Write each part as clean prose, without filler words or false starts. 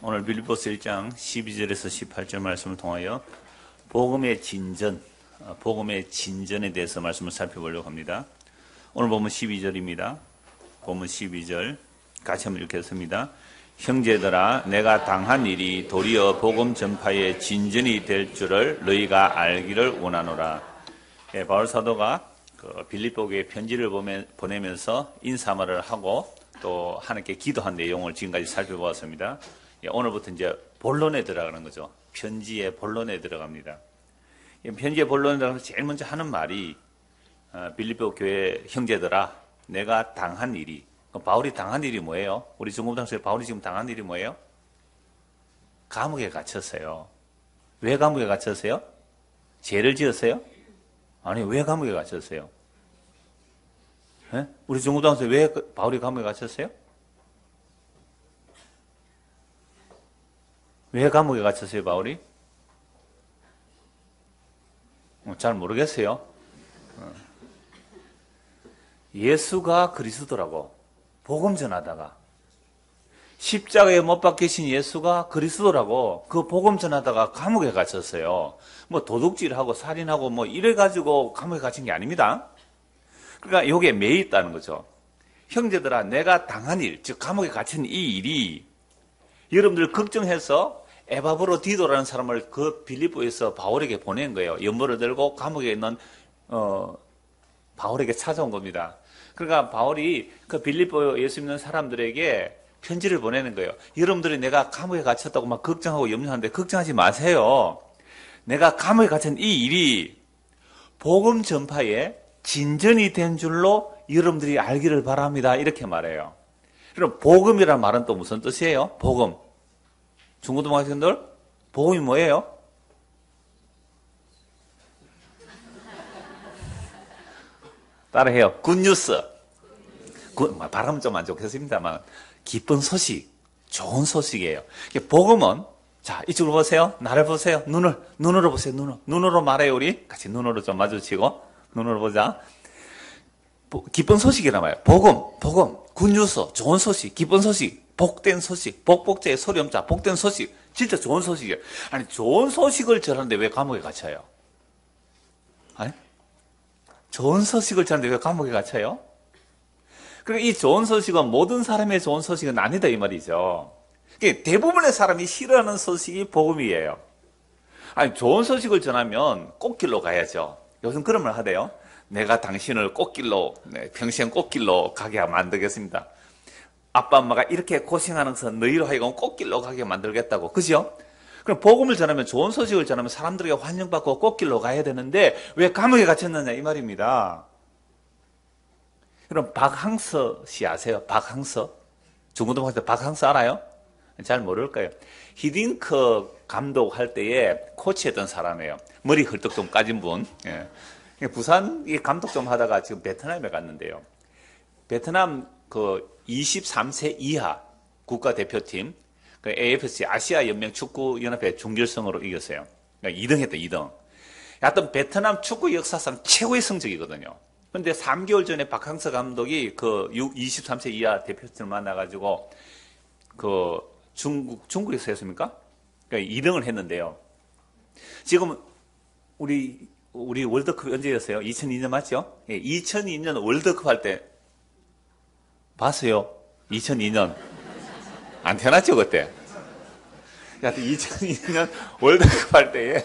오늘 빌립보서 1장 12절에서 18절 말씀을 통하여 복음의 진전에 대해서 말씀을 살펴보려고 합니다. 오늘 보면 12절입니다. 보면 12절 같이 한번 읽겠습니다. 형제들아, 내가 당한 일이 도리어 복음 전파의 진전이 될 줄을 너희가 알기를 원하노라. 바울 사도가 빌립보교에 편지를 보내면서 인사말을 하고 또 하나님께 기도한 내용을 지금까지 살펴보았습니다. 오늘부터 이제 본론에 들어가는 거죠. 편지의 본론에 들어갑니다. 편지의 본론에 들어가서 제일 먼저 하는 말이 빌립보 교회 형제들아, 내가 당한 일이. 바울이 당한 일이 뭐예요? 우리 중고등학교에 바울이 지금 당한 일이 뭐예요? 감옥에 갇혔어요. 왜 감옥에 갇혔어요? 죄를 지었어요? 아니, 왜 감옥에 갇혔어요? 네? 우리 중고등학교에 왜 바울이 감옥에 갇혔어요? 왜 감옥에 갇혔어요, 바울이? 잘 모르겠어요. 예수가 그리스도라고 복음 전하다가 십자가에 못 박히신 예수가 그리스도라고 그 복음 전하다가 감옥에 갇혔어요. 뭐 도둑질하고 살인하고 뭐 이래가지고 감옥에 갇힌 게 아닙니다. 그러니까 요게 매여 있다는 거죠. 형제들아, 내가 당한 일, 즉 감옥에 갇힌 이 일이 여러분들 걱정해서 에바브로디도라는 사람을 그 빌립보에서 바울에게 보낸 거예요. 연보를 들고 감옥에 있는 바울에게 찾아온 겁니다. 그러니까 바울이 그 빌립보 예수 믿는 사람들에게 편지를 보내는 거예요. 여러분들이 내가 감옥에 갇혔다고 막 걱정하고 염려하는데 걱정하지 마세요. 내가 감옥에 갇힌 이 일이 복음 전파에 진전이 된 줄로 여러분들이 알기를 바랍니다. 이렇게 말해요. 그럼 복음이라는 말은 또 무슨 뜻이에요? 복음. 중고등학생들, 복음이 뭐예요? 따라해요. 굿뉴스. 발음은 좀 안 좋겠습니다만 기쁜 소식, 좋은 소식이에요. 복음은, 자, 이쪽으로 보세요. 나를 보세요. 눈으로 보세요. 눈으로 말해요. 우리 같이 눈으로 좀 마주치고 눈으로 보자. 기쁜 소식이란 말이에요. 복음, 굿뉴스, 좋은 소식, 기쁜 소식, 복된 소식, 복복자의 소리음자, 복된 소식, 진짜 좋은 소식이에요. 아니, 좋은 소식을 전하는데 왜 감옥에 갇혀요? 아니? 좋은 소식을 전하는데 왜 감옥에 갇혀요? 그러니까 이 좋은 소식은 모든 사람의 좋은 소식은 아니다 이 말이죠. 대부분의 사람이 싫어하는 소식이 복음이에요. 아니, 좋은 소식을 전하면 꽃길로 가야죠. 요즘 그런 말 하대요. 내가 당신을 꽃길로, 평생 꽃길로 가게 만들겠습니다. 아빠 엄마가 이렇게 고생하면서 너희로 하여금 꽃길로 가게 만들겠다고. 그죠? 그럼 복음을 전하면, 좋은 소식을 전하면 사람들에게 환영받고 꽃길로 가야 되는데 왜 감옥에 갇혔느냐 이 말입니다. 그럼 박항서 씨 아세요? 박항서? 중고등학교 박항서 알아요? 잘 모를 거예요. 히딩크 감독 할 때에 코치했던 사람이에요. 머리 헐떡 좀 까진 분. 예. 부산 감독 좀 하다가 지금 베트남에 갔는데요. 베트남 23세 이하 국가대표팀 AFC 아시아 연맹 축구 연합회 준결승으로 이겼어요. 그러니까 2등 했다, 2등. 하여튼 베트남 축구 역사상 최고의 성적이거든요. 그런데 3개월 전에 박항서 감독이 23세 이하 대표팀을 만나가지고 중국에서 했습니까? 그러니까 2등을 했는데요. 지금 우리 월드컵 언제였어요? 2002년 맞죠? 2002년 월드컵 할 때 봤어요? 2002년 안 태어났죠 그때? 하여튼 2002년 월드컵 할 때에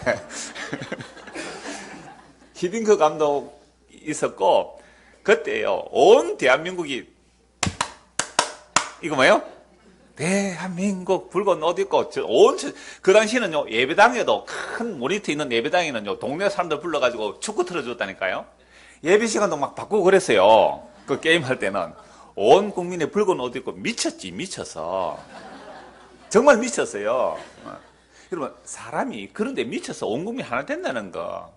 히딩크 감독 있었고 그때요 온 대한민국이 이거 뭐예요? 대한민국 붉은 옷 입고 그 당시에는요 예배당에도 큰 모니터 있는 예배당에는요 동네 사람들 불러가지고 축구 틀어줬다니까요. 예배 시간도 막 바꾸고 그랬어요. 그 게임 할 때는 온 국민의 붉은 옷 입고 미쳐서 정말 미쳤어요. 여러분 사람이 그런데 미쳐서 온 국민 하나 된다는 거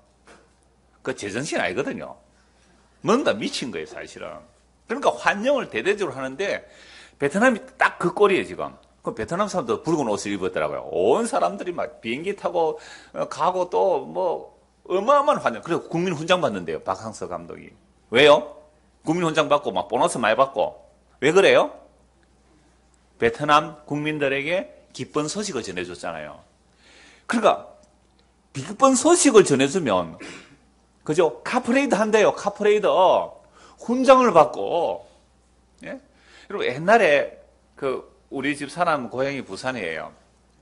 그 제정신 아니거든요. 뭔가 미친 거예요 사실은. 그러니까 환영을 대대적으로 하는데 베트남이 딱 그 꼴이에요, 지금. 그 베트남 사람도 붉은 옷을 입었더라고요. 온 사람들이 막 비행기 타고 가고 또 뭐 어마어마한 환영. 그래서 국민 훈장 받는데요, 박항서 감독이. 왜요? 국민 훈장 받고 막 보너스 많이 받고. 왜 그래요? 베트남 국민들에게 기쁜 소식을 전해줬잖아요. 그러니까 기쁜 소식을 전해주면 그죠? 카프레이드 한대요. 카프레이드 훈장을 받고. 예? 그리고 옛날에 우리 집 사람 고향이 부산이에요.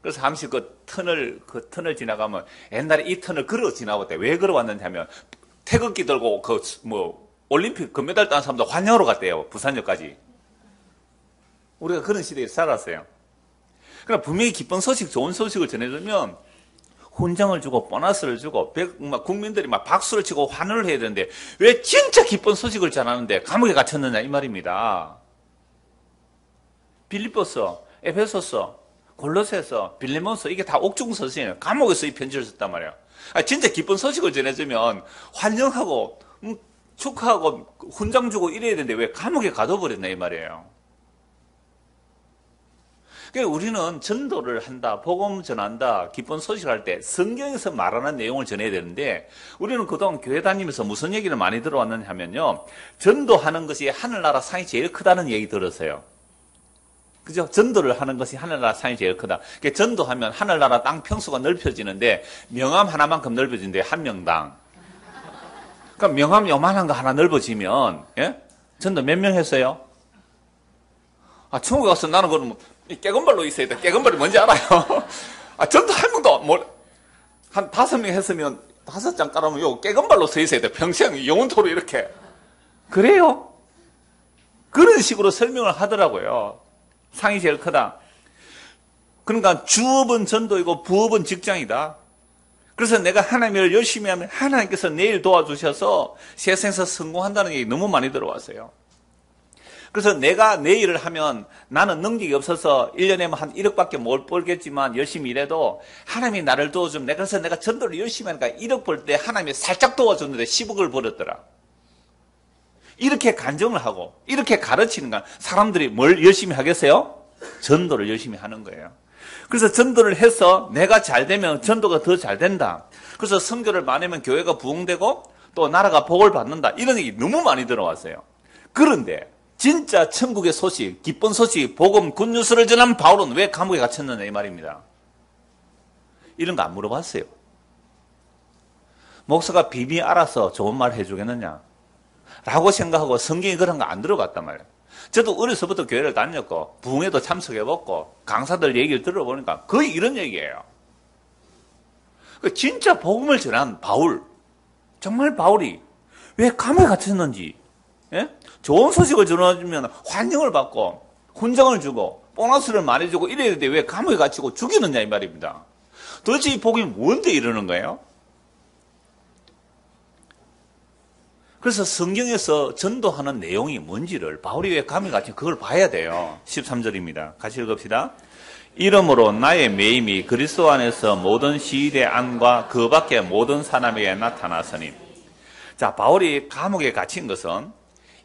그래서 잠시 그 턴을 지나가면 옛날에 이 턴을 걸어 지나왔대. 왜 걸어왔는지 하면 태극기 들고 올림픽 금메달 딴 사람도 환영하러 갔대요. 부산역까지. 우리가 그런 시대에 살았어요. 그러니까 분명히 기쁜 소식, 좋은 소식을 전해주면 훈장을 주고 보너스를 주고 국민들이 막 박수를 치고 환호를 해야 되는데 왜 진짜 기쁜 소식을 전하는데 감옥에 갇혔느냐 이 말입니다. 빌립보서, 에베소서, 골로새서, 빌레몬서 이게 다 옥중서신이에요. 감옥에서 이 편지를 썼단 말이에요. 진짜 기쁜 소식을 전해주면 환영하고 축하하고 훈장 주고 이래야 되는데 왜 감옥에 가둬버렸나 이 말이에요. 그러니까 우리는 전도를 한다, 복음 전한다, 기쁜 소식을 할 때 성경에서 말하는 내용을 전해야 되는데 우리는 그동안 교회 다니면서 무슨 얘기를 많이 들어왔느냐 하면요. 전도하는 것이 하늘나라 상이 제일 크다는 얘기 들었어요. 그죠? 전도를 하는 것이 하늘나라 상이 제일 크다. 그러니까 전도하면 하늘나라 땅 평수가 넓혀지는데 명함 하나만큼 넓어지는데 한 명당. 그러니까 명함 요만한 거 하나 넓어지면 예? 전도 몇 명 했어요? 천국에 가서 나는 그럼 깨건발로 있어야 돼. 깨건발이 뭔지 알아요? 전도 한 명도 한 5명 했으면 5장 깔아면 요 깨건발로 서 있어야 돼. 평생 영원토록 이렇게. 그래요? 그런 식으로 설명을 하더라고요. 상이 제일 크다. 그러니까 주업은 전도이고 부업은 직장이다. 그래서 내가 하나님을 열심히 하면 하나님께서 내일 도와주셔서 세상에서 성공한다는 얘기 너무 많이 들어왔어요. 그래서 내가 내 일을 하면 나는 능력이 없어서 1년에 한 1억밖에 못 벌겠지만 열심히 일해도 하나님이 나를 도와주면 그래서 내가 전도를 열심히 하니까 1억 벌 때 하나님이 살짝 도와줬는데 10억을 벌었더라. 이렇게 간증을 하고 이렇게 가르치는 건 사람들이 뭘 열심히 하겠어요? 전도를 열심히 하는 거예요. 그래서 전도를 해서 내가 잘 되면 전도가 더 잘 된다. 그래서 선교를 많이 하면 교회가 부흥되고 또 나라가 복을 받는다. 이런 얘기 너무 많이 들어왔어요. 그런데 진짜 천국의 소식, 기쁜 소식, 복음, 굿뉴스를 전한 바울은 왜 감옥에 갇혔느냐 이 말입니다. 이런 거 안 물어봤어요. 목사가 비비 알아서 좋은 말 해주겠느냐 라고 생각하고 성경에 그런 거 안 들어봤단 말이에요. 저도 어려서부터 교회를 다녔고 부흥회도 참석해봤고 강사들 얘기를 들어보니까 거의 이런 얘기예요. 진짜 복음을 전한 바울, 정말 바울이 왜 감옥에 갇혔는지, 예? 좋은 소식을 전해주면 환영을 받고 훈장을 주고 보너스를 많이 주고 이래야 되는데 왜 감옥에 갇히고 죽이느냐 이 말입니다. 도대체 이 복음이 뭔데 이러는 거예요? 그래서 성경에서 전도하는 내용이 뭔지를 바울이 왜 감옥에 갇힌 그걸 봐야 돼요. 13절입니다. 같이 읽읍시다. 이러므로 나의 매임이 그리스도 안에서 모든 시일의 안과 그 밖의 모든 사람에게 나타나서니. 자, 바울이 감옥에 갇힌 것은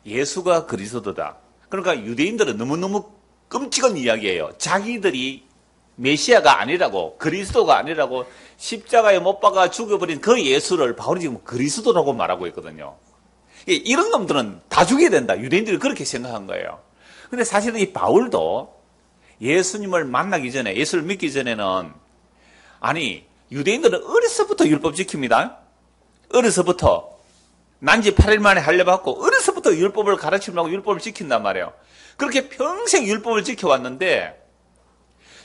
예수가 그리스도다. 그러니까 유대인들은 너무너무 끔찍한 이야기예요. 자기들이 메시아가 아니라고, 그리스도가 아니라고 십자가에 못 박아 죽여버린 그 예수를 바울이 지금 그리스도라고 말하고 있거든요. 이런 놈들은 다 죽여야 된다. 유대인들이 그렇게 생각한 거예요. 근데 사실은 이 바울도 예수님을 만나기 전에, 예수를 믿기 전에는, 유대인들은 어려서부터 율법 지킵니다. 어려서부터 난지 8일 만에 할례받고 어려서부터 율법을 가르치려고 율법을 지킨단 말이에요. 그렇게 평생 율법을 지켜왔는데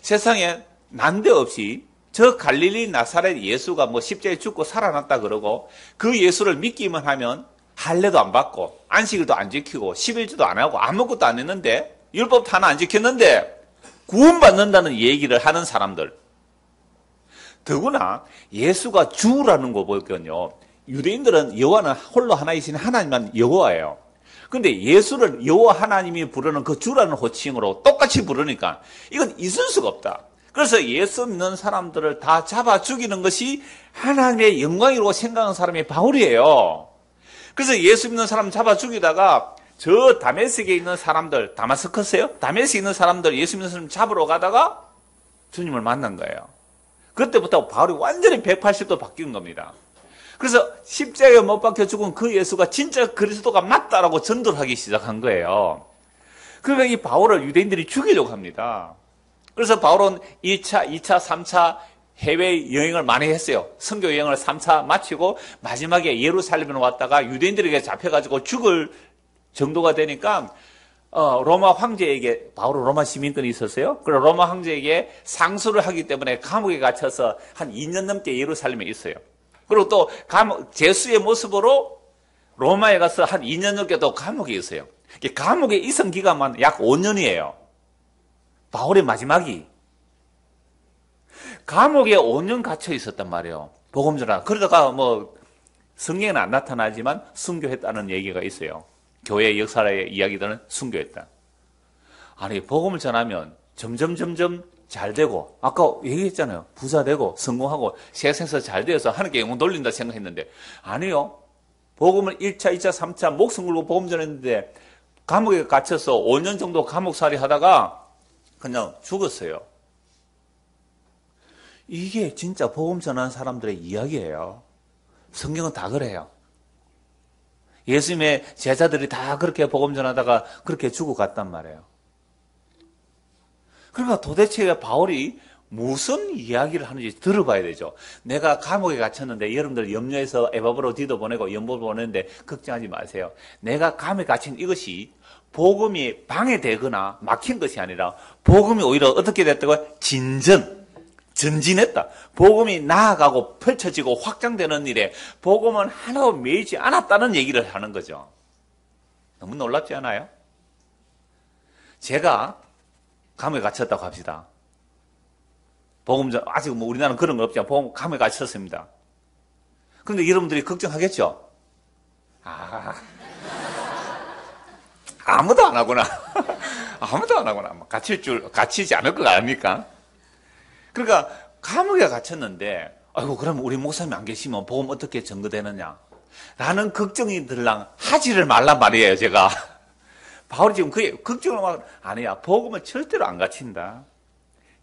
세상에 난데없이 저 갈릴리 나사렛 예수가 십자가에 죽고 살아났다 그러고 그 예수를 믿기만 하면 할례도 안 받고 안식일도 안 지키고 11주도 안 하고 아무것도 안 했는데 율법 하나 안 지켰는데 구원받는다는 얘기를 하는 사람들. 더구나 예수가 주라는 거 보니까요. 유대인들은 여호와는 홀로 하나이신 하나님만 여호와예요. 그런데 예수를 여호와 하나님이 부르는 그 주라는 호칭으로 똑같이 부르니까 이건 있을 수가 없다. 그래서 예수 믿는 사람들을 다 잡아 죽이는 것이 하나님의 영광이라고 생각하는 사람이 바울이에요. 그래서 예수 믿는 사람 잡아 죽이다가 저 다메섹에 있는 사람들, 다마스커스요? 다메섹에 있는 사람들 예수 믿는 사람 잡으러 가다가 주님을 만난 거예요. 그때부터 바울이 완전히 180도 바뀐 겁니다. 그래서 십자가에 못 박혀 죽은 그 예수가 진짜 그리스도가 맞다라고 전도를 하기 시작한 거예요. 그러니까 이 바울을 유대인들이 죽이려고 합니다. 그래서 바울은 1차, 2차, 3차 해외 여행을 많이 했어요. 선교 여행을 3차 마치고 마지막에 예루살렘에 왔다가 유대인들에게 잡혀가지고 죽을 정도가 되니까 로마 황제에게, 바울은 로마 시민권이 있었어요. 그래서 로마 황제에게 상소를 하기 때문에 감옥에 갇혀서 한 2년 넘게 예루살렘에 있어요. 그리고 또 제수의 모습으로 로마에 가서 한 2년 넘게 또 감옥에 있어요. 감옥에 있은 기간만 약 5년이에요. 바울의 마지막이. 감옥에 5년 갇혀 있었단 말이에요. 복음 전하. 그러다가 성경에는 안 나타나지만 순교했다는 얘기가 있어요. 교회 역사의 이야기들은 순교했다. 아니, 복음을 전하면 점점 잘 되고, 아까 얘기했잖아요. 부자 되고, 성공하고, 세상에서 잘 되어서 하나님께 영혼 돌린다 생각했는데, 아니요. 복음을 1차, 2차, 3차 목숨 걸고 복음 전했는데, 감옥에 갇혀서 5년 정도 감옥살이 하다가 그냥 죽었어요. 이게 진짜 복음 전하는 사람들의 이야기예요. 성경은 다 그래요. 예수님의 제자들이 다 그렇게 복음 전하다가 그렇게 죽어갔단 말이에요. 그러니까 도대체 바울이 무슨 이야기를 하는지 들어봐야 되죠. 내가 감옥에 갇혔는데 여러분들 염려해서 에바브로 디도 보내고 연보 보내는데 걱정하지 마세요. 내가 감옥에 갇힌 이것이 복음이 방해되거나 막힌 것이 아니라 복음이 오히려 어떻게 됐다고? 전진했다. 복음이 나아가고 펼쳐지고 확장되는 일에 복음은 하나도 매이지 않았다는 얘기를 하는 거죠. 너무 놀랍지 않아요? 제가 감옥에 갇혔다고 합시다. 복음 전 아직 우리나라는 그런 거 없지만 복음 감옥에 갇혔습니다. 그런데 여러분들이 걱정하겠죠? 아무도 안 하구나. 아무도 안 하구나. 갇히지 않을 거 아닙니까? 그러니까 감옥에 갇혔는데, 아이고, 그럼 우리 목사님이 안 계시면 복음 어떻게 전거되느냐? 라는 걱정이 들랑 하지를 말란 말이에요, 제가. 바울이 지금 그게 걱정을 막, 아니야. 복음은 절대로 안 갇힌다.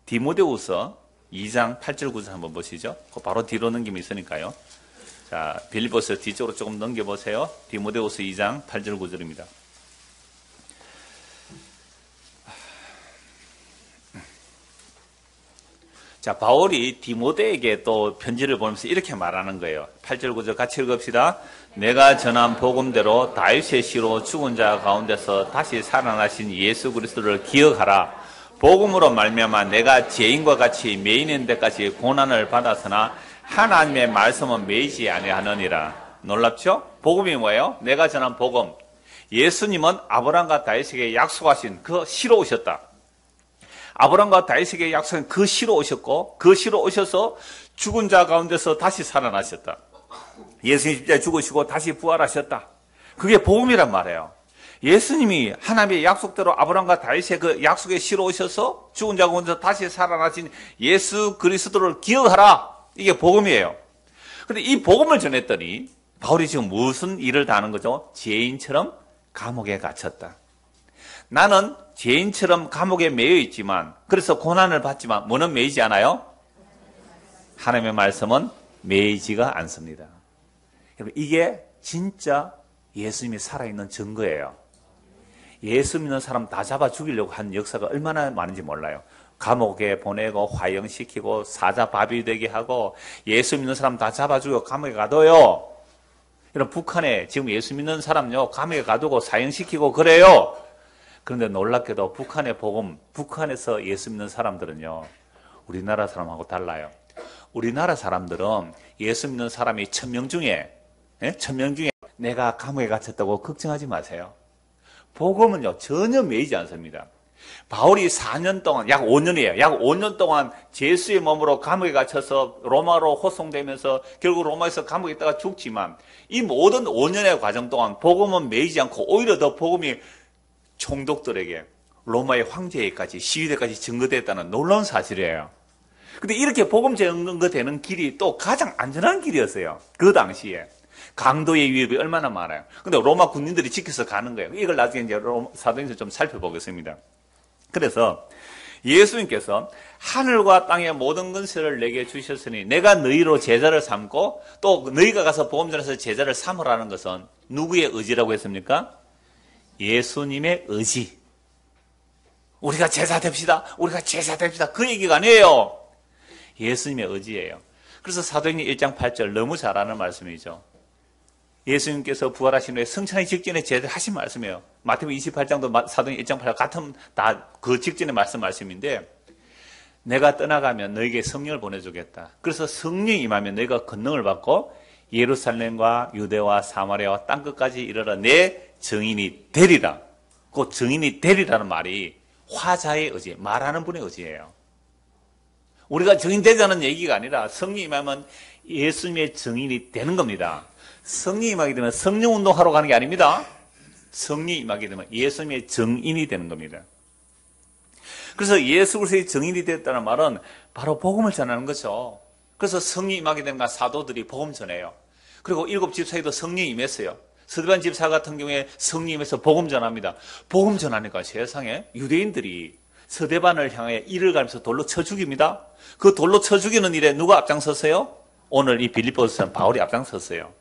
디모데후서 2장 8절 9절 한번 보시죠. 바로 뒤로 넘김이 있으니까요. 자, 빌립보서 뒤쪽으로 조금 넘겨보세요. 디모데후서 2장 8절 9절입니다. 자, 바울이 디모데에게 또 편지를 보내면서 이렇게 말하는 거예요. 8절 9절 같이 읽읍시다. 내가 전한 복음대로 다윗의 씨로 죽은 자 가운데서 다시 살아나신 예수 그리스도를 기억하라. 복음으로 말미암아 내가 죄인과 같이 매이는 데까지 고난을 받았으나 하나님의 말씀은 매이지 아니하느니라. 놀랍죠? 복음이 뭐예요? 내가 전한 복음. 예수님은 아브라함과 다윗에게 약속하신 그 씨로 오셨다. 아브라함과 다윗에게 약속한 그 씨로 오셨고 그 씨로 오셔서 죽은 자 가운데서 다시 살아나셨다. 예수님 십자가에 죽으시고 다시 부활하셨다. 그게 복음이란 말이에요. 예수님이 하나님의 약속대로 아브라함과 다윗의 그 약속의 씨로 오셔서 죽은 자 가운데서 다시 살아나신 예수 그리스도를 기억하라. 이게 복음이에요. 그런데 이 복음을 전했더니 바울이 지금 무슨 일을 다 하는 거죠? 죄인처럼 감옥에 갇혔다. 나는 죄인처럼 감옥에 매여 있지만, 그래서 고난을 받지만 뭐는 매이지 않아요? 하나님의 말씀은 매이지가 않습니다. 여러분, 이게 진짜 예수님이 살아있는 증거예요. 예수 믿는 사람 다 잡아 죽이려고 한 역사가 얼마나 많은지 몰라요. 감옥에 보내고 화형시키고 사자밥이 되게 하고 예수 믿는 사람 다 잡아 죽이고 감옥에 가둬요. 여러분, 북한에 지금 예수 믿는 사람요 감옥에 가두고 사형시키고 그래요. 그런데 놀랍게도 북한의 복음, 북한에서 예수 믿는 사람들은요 우리나라 사람하고 달라요. 우리나라 사람들은 예수 믿는 사람이 1000명 중에 1000명 중에 내가 감옥에 갇혔다고 걱정하지 마세요. 복음은요 전혀 매이지 않습니다. 바울이 4년 동안, 약 5년이에요. 약 5년 동안 제수의 몸으로 감옥에 갇혀서 로마로 호송되면서 결국 로마에서 감옥에 있다가 죽지만 이 모든 5년의 과정 동안 복음은 매이지 않고 오히려 더 복음이 총독들에게 로마의 황제에까지 시위대까지 증거됐다는 놀라운 사실이에요. 근데 이렇게 복음 증거되는 길이 또 가장 안전한 길이었어요. 그 당시에. 강도의 위협이 얼마나 많아요. 근데 로마 군인들이 지켜서 가는 거예요. 이걸 나중에 이제 사도행전에서 좀 살펴보겠습니다. 그래서 예수님께서 하늘과 땅의 모든 권세를 내게 주셨으니 내가 너희로 제자를 삼고 또 너희가 가서 복음 전해서 제자를 삼으라는 것은 누구의 의지라고 했습니까? 예수님의 의지. 우리가 제사 됩시다. 우리가 제사 됩시다. 그 얘기가 아니에요. 예수님의 의지예요. 그래서 사도행전 1장 8절 너무 잘 아는 말씀이죠. 예수님께서 부활하신 후에 승천하기 직전에 제대하신 말씀이에요. 마태복음 28장도 사도행전 1장 8장 같은 다 그 직전에 말씀인데 내가 떠나가면 너에게 성령을 보내주겠다. 그래서 성령이 임하면 너희가 권능을 받고 예루살렘과 유대와 사마리아와 땅끝까지 이르러 내 증인이 되리라. 그 증인이 되리라는 말이 화자의 의지, 말하는 분의 의지예요. 우리가 증인되자는 얘기가 아니라 성령이 임하면 예수님의 증인이 되는 겁니다. 성령이 임하게 되면 성령운동하러 가는 게 아닙니다. 성령이 임하게 되면 예수님의 증인이 되는 겁니다. 그래서 예수 그리스도의 증인이 됐다는 말은 바로 복음을 전하는 거죠. 그래서 성령이 임하게 되는 건 사도들이 복음 전해요. 그리고 7 집사에도 성령이 임했어요. 스데반 집사 같은 경우에 성령이 임해서 복음 전합니다. 복음 전하니까 세상에 유대인들이 스데반을 향해 이를 갈면서 돌로 쳐 죽입니다. 그 돌로 쳐 죽이는 일에 누가 앞장섰어요? 오늘 이 빌립보서는 바울이 앞장섰어요.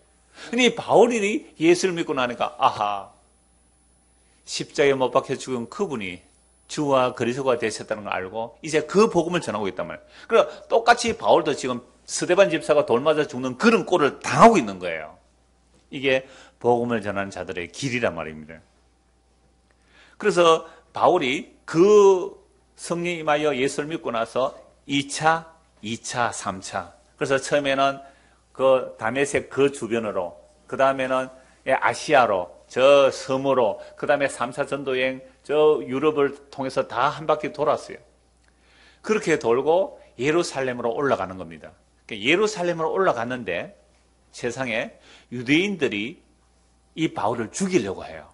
근데 이 바울이 예수를 믿고 나니까 아하, 십자가에 못 박혀 죽은 그분이 주와 그리스도가 되셨다는 걸 알고 이제 그 복음을 전하고 있단 말이에요. 그러니까 똑같이 바울도 지금 스데반 집사가 돌 맞아 죽는 그런 꼴을 당하고 있는 거예요. 이게 복음을 전하는 자들의 길이란 말입니다. 그래서 바울이 그 성령이 임하여 예수를 믿고 나서 2차, 3차. 그래서 처음에는 그 다메섹 그 주변으로, 그 다음에는 아시아로, 저 섬으로, 그 다음에 3차 전도여행 저 유럽을 통해서 다 한 바퀴 돌았어요. 그렇게 돌고 예루살렘으로 올라가는 겁니다. 예루살렘으로 올라갔는데 세상에 유대인들이 이 바울을 죽이려고 해요.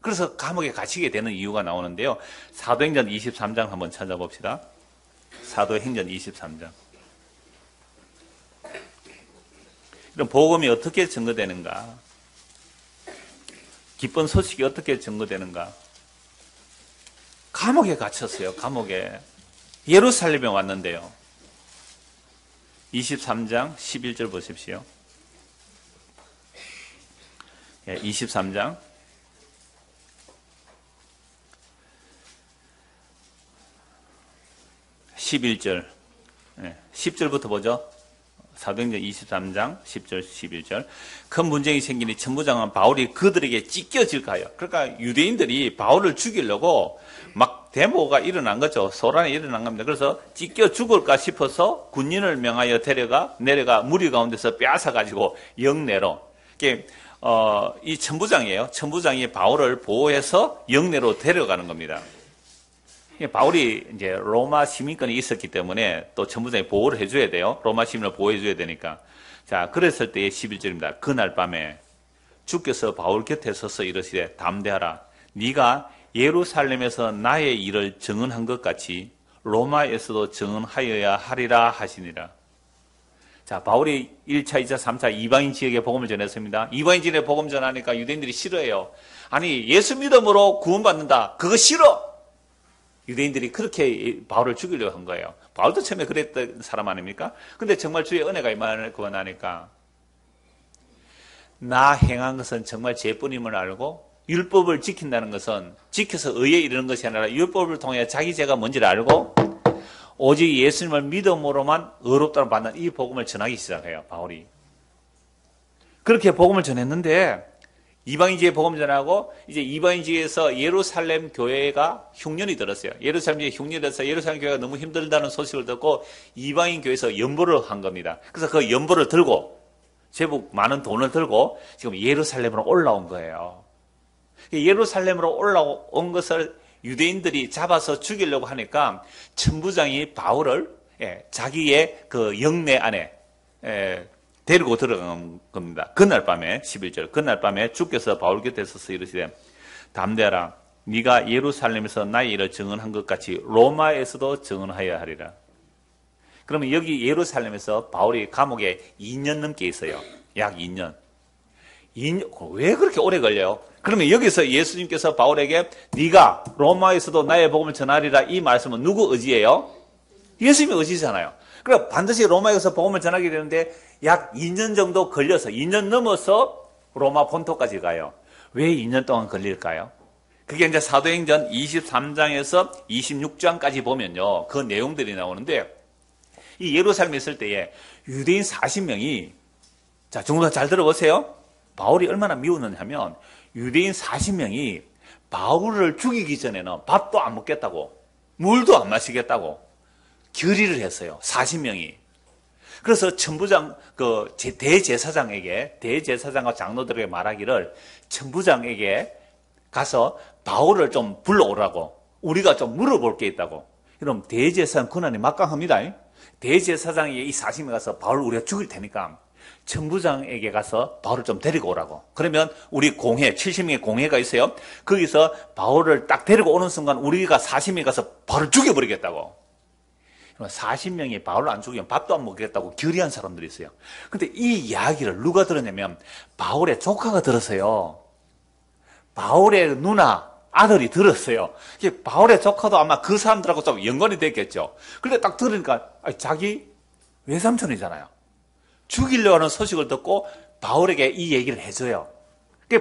그래서 감옥에 갇히게 되는 이유가 나오는데요. 사도행전 23장 한번 찾아봅시다. 사도행전 23장. 그럼 복음이 어떻게 증거되는가? 기쁜 소식이 어떻게 증거되는가? 감옥에 갇혔어요. 감옥에. 예루살렘에 왔는데요. 23장 11절 보십시오. 23장 11절 10절부터 보죠. 사도행전 23장 10절 11절. 큰 문제가 생기니 천부장은 바울이 그들에게 찢겨질까 하여. 그러니까 유대인들이 바울을 죽이려고 막 데모가 일어난 거죠. 소란이 일어난 겁니다. 그래서 찢겨 죽을까 싶어서 군인을 명하여 내려가 무리 가운데서 빼앗아가지고 영내로. 이 천부장이에요. 천부장이 바울을 보호해서 영내로 데려가는 겁니다. 바울이 이제 로마 시민권이 있었기 때문에 또 천부장이 보호를 해줘야 돼요. 로마 시민을 보호해줘야 되니까. 자, 그랬을 때의 11절입니다. 그날 밤에 주께서 바울 곁에 서서 이르시되 담대하라. 네가 예루살렘에서 나의 일을 증언한 것 같이 로마에서도 증언하여야 하리라 하시니라. 자, 바울이 1차, 2차, 3차 이방인 지역에 복음을 전했습니다. 이방인 지역에 복음 전하니까 유대인들이 싫어해요. 아니, 예수 믿음으로 구원받는다. 그거 싫어! 유대인들이 그렇게 바울을 죽이려고 한 거예요. 바울도 처음에 그랬던 사람 아닙니까? 근데 정말 주의 은혜가 임하고 나니까 나 행한 것은 정말 죄뿐임을 알고 율법을 지킨다는 것은 지켜서 의에 이르는 것이 아니라 율법을 통해 자기 죄가 뭔지를 알고 오직 예수님을 믿음으로만 의롭다고 받는 이 복음을 전하기 시작해요. 바울이. 그렇게 복음을 전했는데 이방인지에 복음 전하고 이제 이방인지에서 예루살렘 교회가 흉년이 들었어요. 예루살렘 흉년이 들어서 예루살렘 교회가 너무 힘들다는 소식을 듣고 이방인 교회에서 연보를 한 겁니다. 그래서 그 연보를 들고 제법 많은 돈을 들고 지금 예루살렘으로 올라온 거예요. 예루살렘으로 올라온 것을 유대인들이 잡아서 죽이려고 하니까 천부장이 바울을 자기의 그 영내 안에 데리고 들어간 겁니다. 그날 밤에 11절 그날 밤에 주께서 바울 곁에 서서 이르시되 담대하라. 네가 예루살렘에서 나의 일을 증언한 것 같이 로마에서도 증언하여야 하리라. 그러면 여기 예루살렘에서 바울이 감옥에 2년 넘게 있어요. 약 2년. 왜 그렇게 오래 걸려요? 그러면 여기서 예수님께서 바울에게 네가 로마에서도 나의 복음을 전하리라 이 말씀은 누구 의지예요? 예수님의 의지잖아요. 그러니까 반드시 로마에서 복음을 전하게 되는데 약 2년 정도 걸려서 2년 넘어서 로마 본토까지 가요. 왜 2년 동안 걸릴까요? 그게 이제 사도행전 23장에서 26장까지 보면요. 그 내용들이 나오는데, 이 예루살렘에 있을 때에 유대인 40명이, 자, 정말 잘 들어보세요. 바울이 얼마나 미웠느냐 하면, 유대인 40명이 바울을 죽이기 전에는 밥도 안 먹겠다고, 물도 안 마시겠다고 결의를 했어요. 40명이. 그래서 천부장, 대제사장과 장로들에게 말하기를, 천부장에게 가서 바울을 좀 불러오라고, 우리가 좀 물어볼 게 있다고. 그럼 대제사장 권한이 막강합니다. 대제사장에게 이 40명이 가서 바울 우리가 죽일 테니까 천부장에게 가서 바울을 좀 데리고 오라고. 그러면 우리 공회, 70명의 공회가 있어요. 거기서 바울을 딱 데리고 오는 순간 우리가 40명이 가서 바울을 죽여버리겠다고. 40명이 바울을 안 죽이면 밥도 안 먹겠다고 결의한 사람들이 있어요. 근데 이 이야기를 누가 들었냐면 바울의 조카가 들었어요. 바울의 누나, 아들이 들었어요. 바울의 조카도 아마 그 사람들하고 좀 연관이 됐겠죠. 그런데 딱 들으니까 자기 외삼촌이잖아요. 죽이려고 하는 소식을 듣고 바울에게 이 얘기를 해줘요.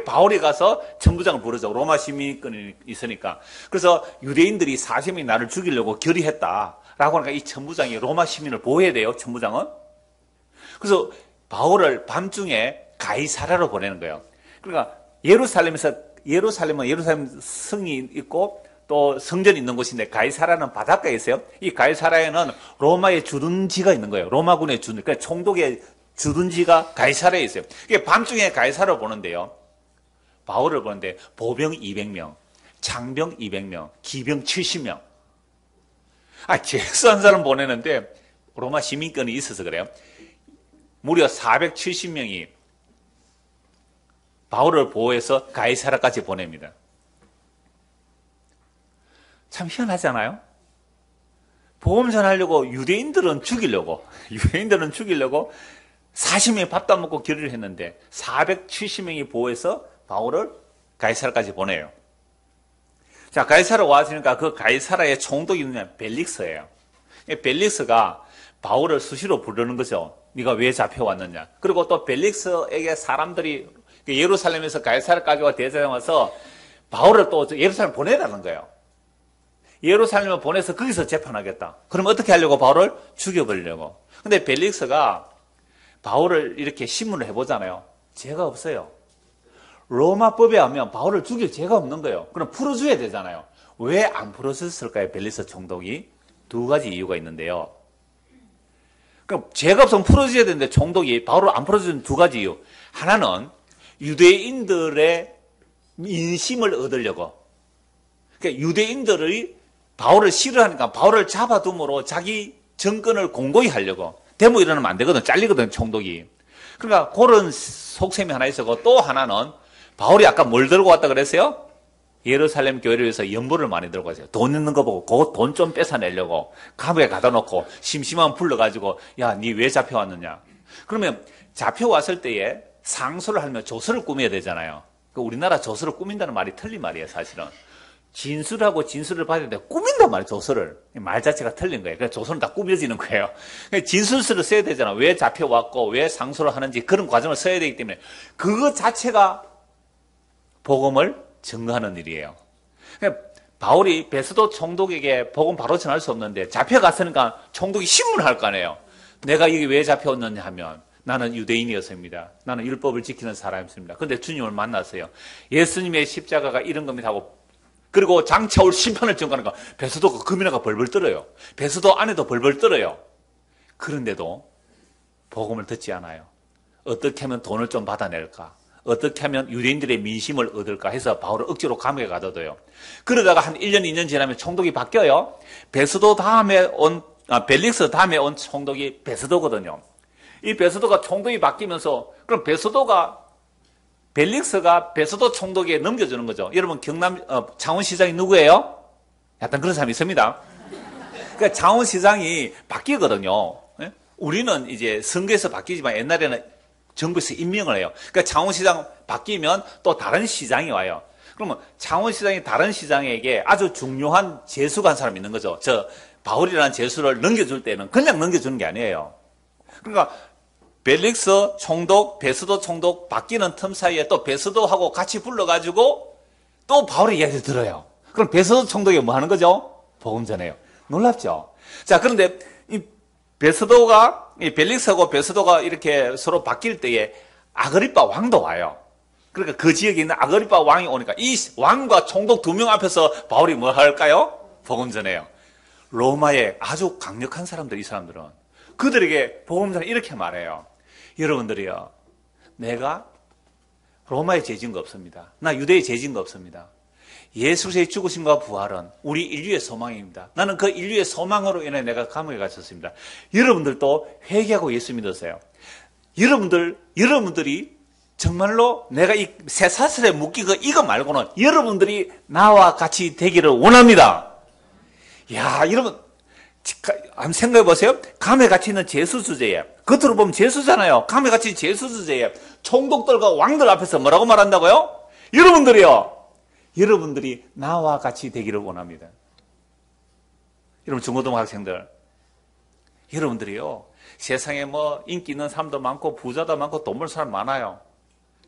바울이 가서 천부장을 부르죠. 로마 시민권이 있으니까. 그래서 유대인들이 40명이 나를 죽이려고 결의했다라고 하니까 이 천부장이 로마 시민을 보호해야 돼요. 천부장은. 그래서 바울을 밤중에 가이사라로 보내는 거예요. 그러니까 예루살렘은 예루살렘 성이 있고 또 성전이 있는 곳인데 가이사라는 바닷가에 있어요. 이 가이사라에는 로마의 주둔지가 있는 거예요. 로마군의 주둔지, 그러니까 총독의 주둔지가 가이사라에 있어요. 이게 밤중에 가이사라를 보는데요. 바울을 보는데 보병 200명, 장병 200명, 기병 70명. 재수한 사람 보내는데 로마 시민권이 있어서 그래요. 무려 470명이 바울을 보호해서 가이사라까지 보냅니다. 참 희한하지 않아요? 복음 전하려고 유대인들은 죽이려고 40명이 밥도 안 먹고 결의를 했는데 470명이 보호해서 바울을 가이사라까지 보내요. 자, 가이사라 왔으니까 그 가이사라의 총독이 누구냐? 벨릭스예요. 벨릭스가 바울을 수시로 부르는 거죠. 네가 왜 잡혀왔느냐. 그리고 또 벨릭스에게 사람들이 예루살렘에서 가이사라까지 대제사장 와서 바울을 또 예루살렘 보내라는 거예요. 예루살렘을 보내서 거기서 재판하겠다. 그럼 어떻게 하려고? 바울을 죽여버리려고. 근데 벨릭스가 바울을 이렇게 신문을 해보잖아요. 죄가 없어요. 로마법에 하면 바울을 죽일 죄가 없는 거예요. 그럼 풀어줘야 되잖아요. 왜 안 풀어줬을까요? 벨릭스 총독이? 두 가지 이유가 있는데요. 그럼 죄가 없으면 풀어줘야 되는데 총독이 바울을 안 풀어주는 두 가지 이유. 하나는 유대인들의 민심을 얻으려고. 그러니까 유대인들이 바울을 싫어하니까 바울을 잡아둠으로 자기 정권을 공고히 하려고. 데모 일어나면 안 되거든. 잘리거든, 총독이. 그러니까 그런 속셈이 하나 있었고, 또 하나는 바울이 아까 뭘 들고 왔다 그랬어요? 예루살렘 교회를 위해서 연보를 많이 들고 왔어요. 돈 있는 거 보고 그 돈 좀 뺏어내려고 감옥에 가다 놓고 심심하면 불러가지고 야, 니 왜 잡혀왔느냐. 그러면 잡혀왔을 때에 상소를 하면 조서를 꾸며야 되잖아요. 우리나라 조서를 꾸민다는 말이 틀린 말이에요, 사실은. 진술하고 진술을 받아야 돼. 꾸민단 말이에요, 조서를. 말 자체가 틀린 거예요. 그래서 조서는 다 꾸며지는 거예요. 진술서를 써야 되잖아. 왜 잡혀왔고, 왜 상소를 하는지 그런 과정을 써야 되기 때문에 그거 자체가 복음을 증거하는 일이에요. 그러니까 바울이 베스도 총독에게 복음 바로 전할 수 없는데 잡혀갔으니까 총독이 신문할 거 아니에요. 내가 여기 왜 잡혀왔느냐 하면 나는 유대인이었습니다. 나는 율법을 지키는 사람이었습니다. 그런데 주님을 만났어요. 예수님의 십자가가 이런 겁니다 하고 그리고 장차 올 심판을 증거하니까 베스도가 금이나가 벌벌 떨어요. 베스도 안에도 벌벌 떨어요. 그런데도 복음을 듣지 않아요. 어떻게 하면 돈을 좀 받아낼까? 어떻게 하면 유대인들의 민심을 얻을까 해서 바울을 억지로 감옥에 가둬둬요. 그러다가 한 1년, 2년 지나면 총독이 바뀌어요. 벨릭스 다음에 온 총독이 베스도거든요. 이 베스도가 총독이 바뀌면서 그럼 벨릭스가 베스도 총독에게 넘겨주는 거죠. 여러분 창원시장이 누구예요? 약간 그런 사람이 있습니다. 그러니까 창원시장이 바뀌거든요. 우리는 이제 선거에서 바뀌지만 옛날에는 정부에서 임명을 해요. 그러니까 창원시장 바뀌면 또 다른 시장이 와요. 그러면 창원시장이 다른 시장에게 아주 중요한 재수가 한 사람이 있는 거죠. 바울이라는 재수를 넘겨줄 때는 그냥 넘겨주는 게 아니에요. 그러니까 벨릭스 총독, 베스도 총독 바뀌는 틈 사이에 또 베스도하고 같이 불러가지고 또 바울의 이야기를 들어요. 그럼 베서도 총독이 뭐 하는 거죠? 복음 전해요. 놀랍죠? 자, 그런데 이 베서도가, 이 벨릭스하고 베서도가 이렇게 서로 바뀔 때에 아그리빠 왕도 와요. 그러니까 그 지역에 있는 아그리빠 왕이 오니까 이 왕과 총독 2명 앞에서 바울이 뭐 할까요? 복음 전해요. 로마의 아주 강력한 사람들, 이 사람들은. 그들에게 복음 전에 이렇게 말해요. 여러분들이요, 내가 로마에 죄진 거 없습니다. 나 유대에 죄진 거 없습니다. 예수의 죽으심과 부활은 우리 인류의 소망입니다. 나는 그 인류의 소망으로 인해 내가 감옥에 갇혔습니다. 여러분들도 회개하고 예수 믿으세요. 여러분들이 정말로 내가 이 쇠사슬에 묶이고 이거 말고는 여러분들이 나와 같이 되기를 원합니다. 야, 여러분, 한번 생각해 보세요. 감에 갇혀 있는 죄수 주제에, 겉으로 보면 죄수잖아요. 감에 갇힌 죄수 주제에 총독들과 왕들 앞에서 뭐라고 말한다고요? 여러분들이 나와 같이 되기를 원합니다. 여러분, 중고등 학생들, 여러분들이요, 세상에 뭐 인기 있는 사람도 많고 부자도 많고 돈 벌 사람 많아요.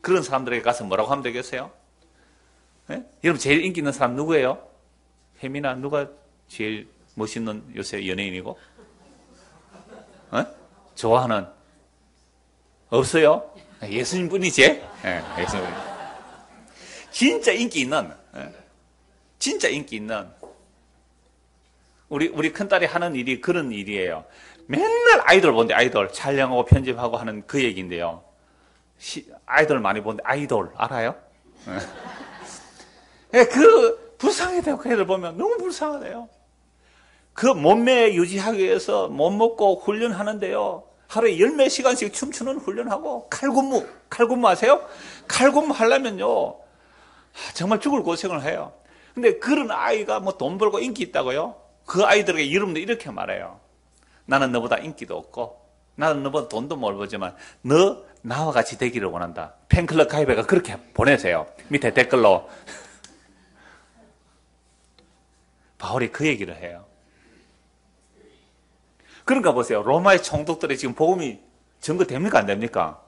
그런 사람들에게 가서 뭐라고 하면 되겠어요? 네? 여러분, 제일 인기 있는 사람 누구예요? 혜민아, 누가 제일 멋있는 요새 연예인이고? 좋아하는? 없어요? 예수님 뿐이지? 네, 예수님. 진짜 인기 있는, 우리 큰딸이 하는 일이 그런 일이에요. 맨날 아이돌 보는데, 아이돌 촬영하고 편집하고 하는 그 얘기인데요. 아이돌 많이 보는데, 아이돌 알아요? 불쌍해요. 그 애들 보면 너무 불쌍하대요. 그 몸매 유지하기 위해서 못 먹고 훈련하는데요. 하루에 10몇 시간씩 춤추는 훈련하고 칼군무 아세요? 칼군무 하려면요, 정말 죽을 고생을 해요. 근데 그런 아이가 뭐 돈 벌고 인기 있다고요? 그 아이들에게 여러분들 이렇게 말해요. 나는 너보다 인기도 없고 나는 너보다 돈도 못 벌지만 너 나와 같이 되기를 원한다. 팬클럽 가입해가 그렇게 보내세요. 밑에 댓글로. 바울이 그 얘기를 해요. 그러니까 보세요. 로마의 총독들이 지금 복음이 증거됩니까? 안 됩니까?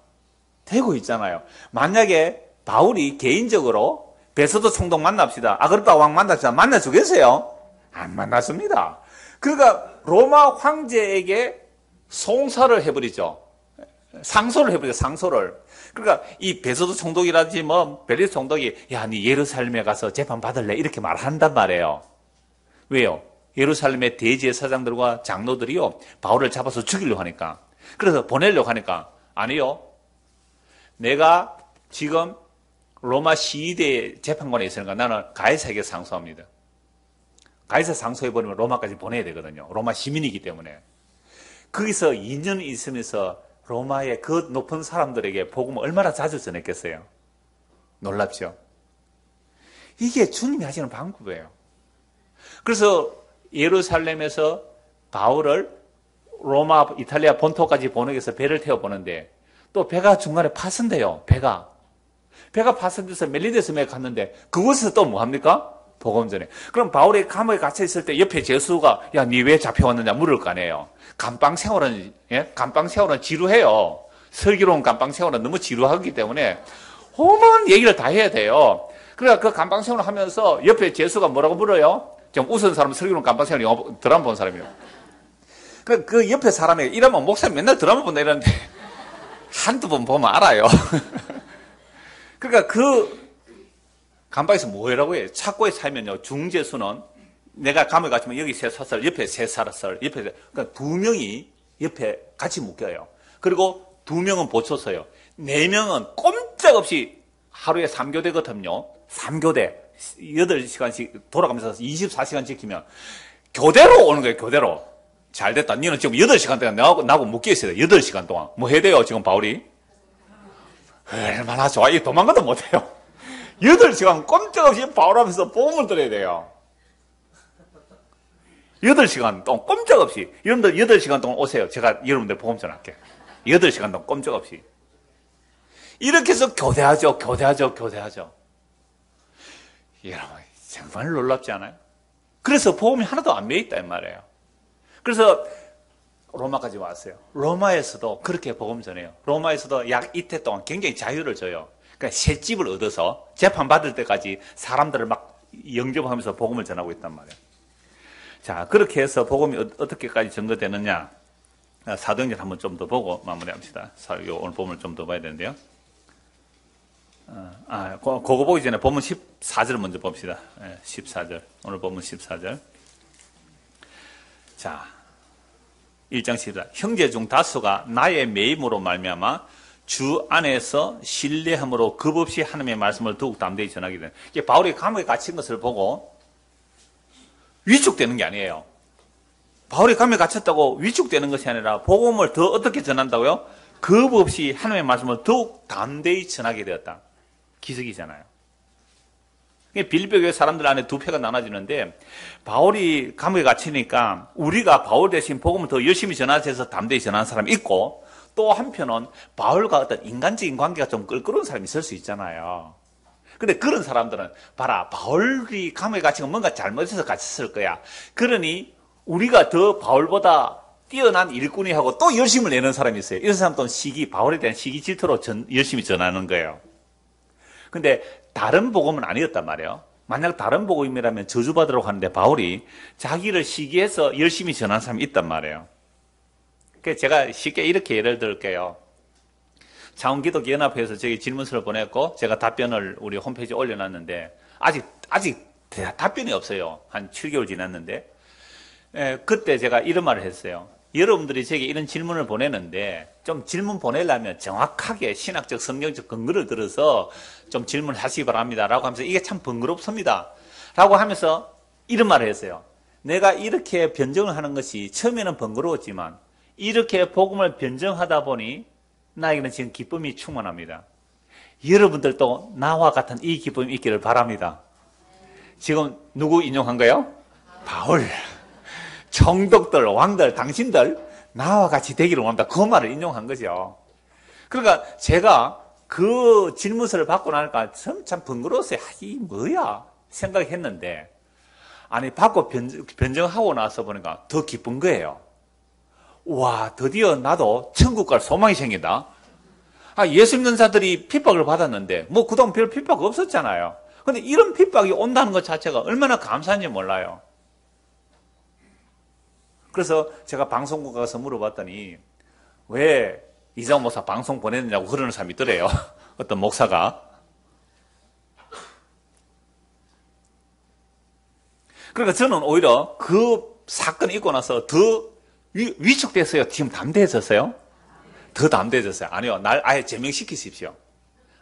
되고 있잖아요. 만약에 바울이 개인적으로 베서도 총독 만납시다, 아그리빠 왕 만납시다, 만나주겠어요? 안 만났습니다. 그러니까 로마 황제에게 송사를 해버리죠. 상소를 해버리죠. 상소를. 그러니까 이 베서도 총독이라든지 뭐 벨리스 총독이, 야, 니 예루살렘에 가서 재판 받을래? 이렇게 말한단 말이에요. 왜요? 예루살렘의 대제사장들과 장로들이요, 바울을 잡아서 죽이려고 하니까. 그래서 보내려고 하니까, 아니요, 내가 지금 로마 시위대 재판관에 있으니까 나는 가이사에게 상소합니다. 가이사 상소해버리면 로마까지 보내야 되거든요. 로마 시민이기 때문에. 거기서 2년 있으면서 로마의 그 높은 사람들에게 복음을 얼마나 자주 전했겠어요? 놀랍죠? 이게 주님이 하시는 방법이에요. 그래서 예루살렘에서 바울을 로마, 이탈리아 본토까지 보내기 위해서 배를 태워보는데, 또 배가 중간에 파손돼요. 배가 파손돼서 멜리데 섬에 갔는데, 그곳에서 또 뭐합니까? 복음 전해. 그럼 바울이 감옥에 갇혀있을 때 옆에 제수가, 야, 니 왜 잡혀왔느냐 물을 거 아니에요. 감방 생활은 지루해요. 슬기로운 감방 생활은 너무 지루하기 때문에 험한 얘기를 다 해야 돼요. 그러니까 그 감방 생활을 하면서 옆에 제수가 뭐라고 물어요? 좀 웃은 사람은 슬기로운 감방 생활 영화 드라마 본 사람이에요. 그 옆에 사람이 이러면 목사님 맨날 드라마 본다 이러는데 한두 번 보면 알아요. 그러니까 그 감방에서 뭐라고 해요? 착고에 살면요, 중재수는 내가 감옥에 갇히면 여기 세 사슬, 옆에 세 사슬, 옆에, 그러니까 2명이 옆에 같이 묶여요. 그리고 2명은 보초서요. 4명은 꼼짝없이 하루에 3교대거든요. 3교대. 8시간씩 돌아가면서 24시간 지키면 교대로 오는 거예요, 교대로. 잘 됐다. 너는 지금 8시간 동안 나하고 묶여 있어야 돼. 8시간 동안. 뭐 해야 돼요, 지금 바울이? 얼마나 좋아. 이 도망가도 못해요. 8시간 꼼짝없이 바울 앞에서 복음을 들어야 돼요. 8시간 동안 꼼짝없이. 여러분들 8시간 동안 오세요. 제가 여러분들 복음 전할게요. 8시간 동안 꼼짝없이. 이렇게 해서 교대하죠. 여러분, 정말 놀랍지 않아요? 그래서 복음이 하나도 안 매있다 이 말이에요. 그래서 로마까지 왔어요. 로마에서도 그렇게 복음 전해요. 로마에서도 약 이태 동안 굉장히 자유를 줘요. 그러니까 새 집을 얻어서 재판받을 때까지 사람들을 막 영접하면서 복음을 전하고 있단 말이에요. 자, 그렇게 해서 복음이 어떻게까지 전거되느냐. 사도행전 한번 좀 더 보고 마무리합시다. 오늘 본문을 좀 더 봐야 되는데요. 그거 보기 전에 본문 14절 먼저 봅시다. 14절. 오늘 본문 14절. 자, 1장 14절. 형제 중 다수가 나의 매임으로 말미암아 주 안에서 신뢰함으로 겁없이 하나님의 말씀을 더욱 담대히 전하게 되는. 이게 바울이 감옥에 갇힌 것을 보고 위축되는 게 아니에요. 바울이 감옥에 갇혔다고 위축되는 것이 아니라 복음을 더 어떻게 전한다고요? 겁없이 하나님의 말씀을 더욱 담대히 전하게 되었다. 기적이잖아요. 빌립보 교회 사람들 안에 두 패가 나눠지는데 바울이 감옥에 갇히니까 우리가 바울 대신 복음을 더 열심히 전하셔서 담대히 전하는 사람이 있고, 또 한편은 바울과 어떤 인간적인 관계가 좀 껄끄러운 사람이 있을 수 있잖아요. 근데 그런 사람들은 봐라, 바울이 감옥에 갇히면 뭔가 잘못해서 갇혔을 거야. 그러니 우리가 더 바울보다 뛰어난 일꾼이 하고 또 열심을 내는 사람이 있어요. 이런 사람들은 바울에 대한 시기 질투로 열심히 전하는 거예요. 근데 다른 복음은 아니었단 말이에요. 만약 다른 복음이라면 저주받으라고 하는데 바울이 자기를 시기해서 열심히 전하는 사람이 있단 말이에요. 그래서 제가 쉽게 이렇게 예를 들게요. 자원기독연합회에서 저기 질문서를 보냈고 제가 답변을 우리 홈페이지에 올려놨는데 아직 답변이 없어요. 한 7개월 지났는데 그때 제가 이런 말을 했어요. 여러분들이 제게 이런 질문을 보내는데 좀 질문 보내려면 정확하게 신학적 성경적 근거를 들어서 좀 질문을 하시기 바랍니다 라고 하면서 이게 참 번거롭습니다 라고 하면서 이런 말을 했어요. 내가 이렇게 변정을 하는 것이 처음에는 번거로웠지만 이렇게 복음을 변정하다 보니 나에게는 지금 기쁨이 충만합니다. 여러분들도 나와 같은 이 기쁨이 있기를 바랍니다. 지금 누구 인용한 거예요? 바울. 총독들, 왕들, 당신들 나와 같이 되기를 원한다. 그 말을 인용한 거죠. 그러니까 제가 그 질문서를 받고 나니까 참 번거로웠어요. 이 뭐야 생각했는데 아니 받고 변정하고 나서 보니까 더 기쁜 거예요. 와, 드디어 나도 천국 갈 소망이 생긴다. 예수 믿는 자들이 핍박을 받았는데 뭐 그동안 별 핍박 없었잖아요. 근데 이런 핍박이 온다는 것 자체가 얼마나 감사한지 몰라요. 그래서 제가 방송국 가서 물어봤더니 왜 이장호 목사 방송 보냈느냐고 그러는 사람이 있더래요. 어떤 목사가. 그러니까 저는 오히려 그 사건이 있고 나서 더 위축됐어요. 지금 담대해졌어요? 더 담대해졌어요. 아니요. 날 아예 제명시키십시오.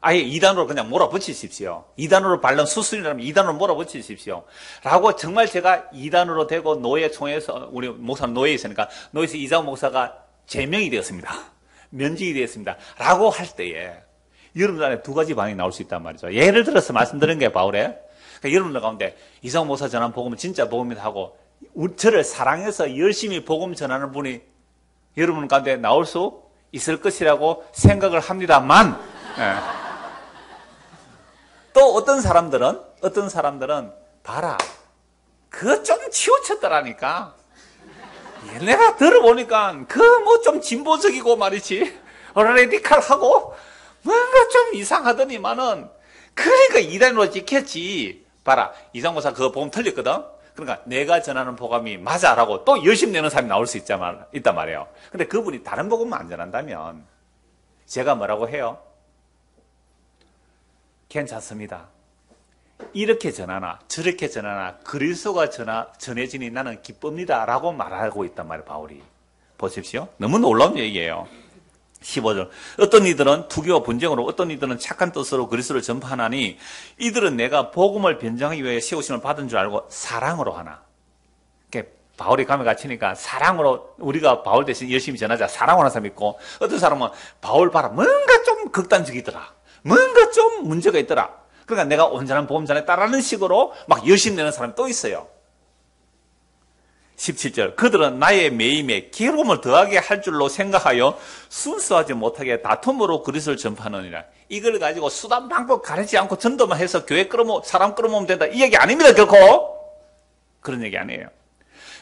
아예 이단으로 그냥 몰아붙이십시오. 이단으로 발른 수순이라면 이단으로 몰아붙이십시오. 라고 정말 제가 이단으로 되고 노예총회에서 우리 목사는 노예에 있으니까 노예에서 이장호 목사가 제명이 되었습니다. 면직이 되었습니다. 라고 할 때에 여러분들 안에 두 가지 반응이 나올 수 있단 말이죠. 예를 들어서 말씀드린 게 바울에 그러니까 여러분들 가운데 이장호 목사 전한 복음은 진짜 복음이다 하고 저를 사랑해서 열심히 복음 전하는 분이 여러분 가운데 나올 수 있을 것이라고 생각을 합니다만 또 어떤 사람들은 봐라 그거 좀 치우쳤더라니까 내가 들어보니까 그 뭐 좀 진보적이고 말이지 레디칼하고 뭔가 좀 이상하더니만은 그러니까 이단으로 찍혔지. 봐라 이장모사 그거 보면 틀렸거든. 그러니까 내가 전하는 복음이 맞아라고 또 열심히 내는 사람이 나올 수 있단 말이에요. 근데 그분이 다른 복음만 안 전한다면 제가 뭐라고 해요? 괜찮습니다. 이렇게 전하나 저렇게 전하나 그리스도가 전해지니 나는 기쁩니다 라고 말하고 있단 말이에요. 바울이. 보십시오. 너무 놀라운 얘기예요. 15절. 어떤 이들은 투기와 분쟁으로 어떤 이들은 착한 뜻으로 그리스도를 전파하나니 이들은 내가 복음을 변정하기 위해 세우심을 받은 줄 알고 사랑으로 하나. 바울이 감옥에 갇히니까 사랑으로 우리가 바울 대신 열심히 전하자 사랑으로 하는 사람이 있고 어떤 사람은 바울 봐라 뭔가 좀 극단적이더라. 뭔가 좀 문제가 있더라. 그러니까 내가 온전한 복음 전했다라는 식으로 막 열심히 내는 사람이 또 있어요. 17절. 그들은 나의 매임에 괴로움을 더하게 할 줄로 생각하여 순수하지 못하게 다툼으로 그리스도를 전파하느니라. 이걸 가지고 수단 방법 가리지 않고 전도만 해서 교회 사람 끌어모으면 된다. 이 얘기 아닙니다. 결코. 그런 얘기 아니에요.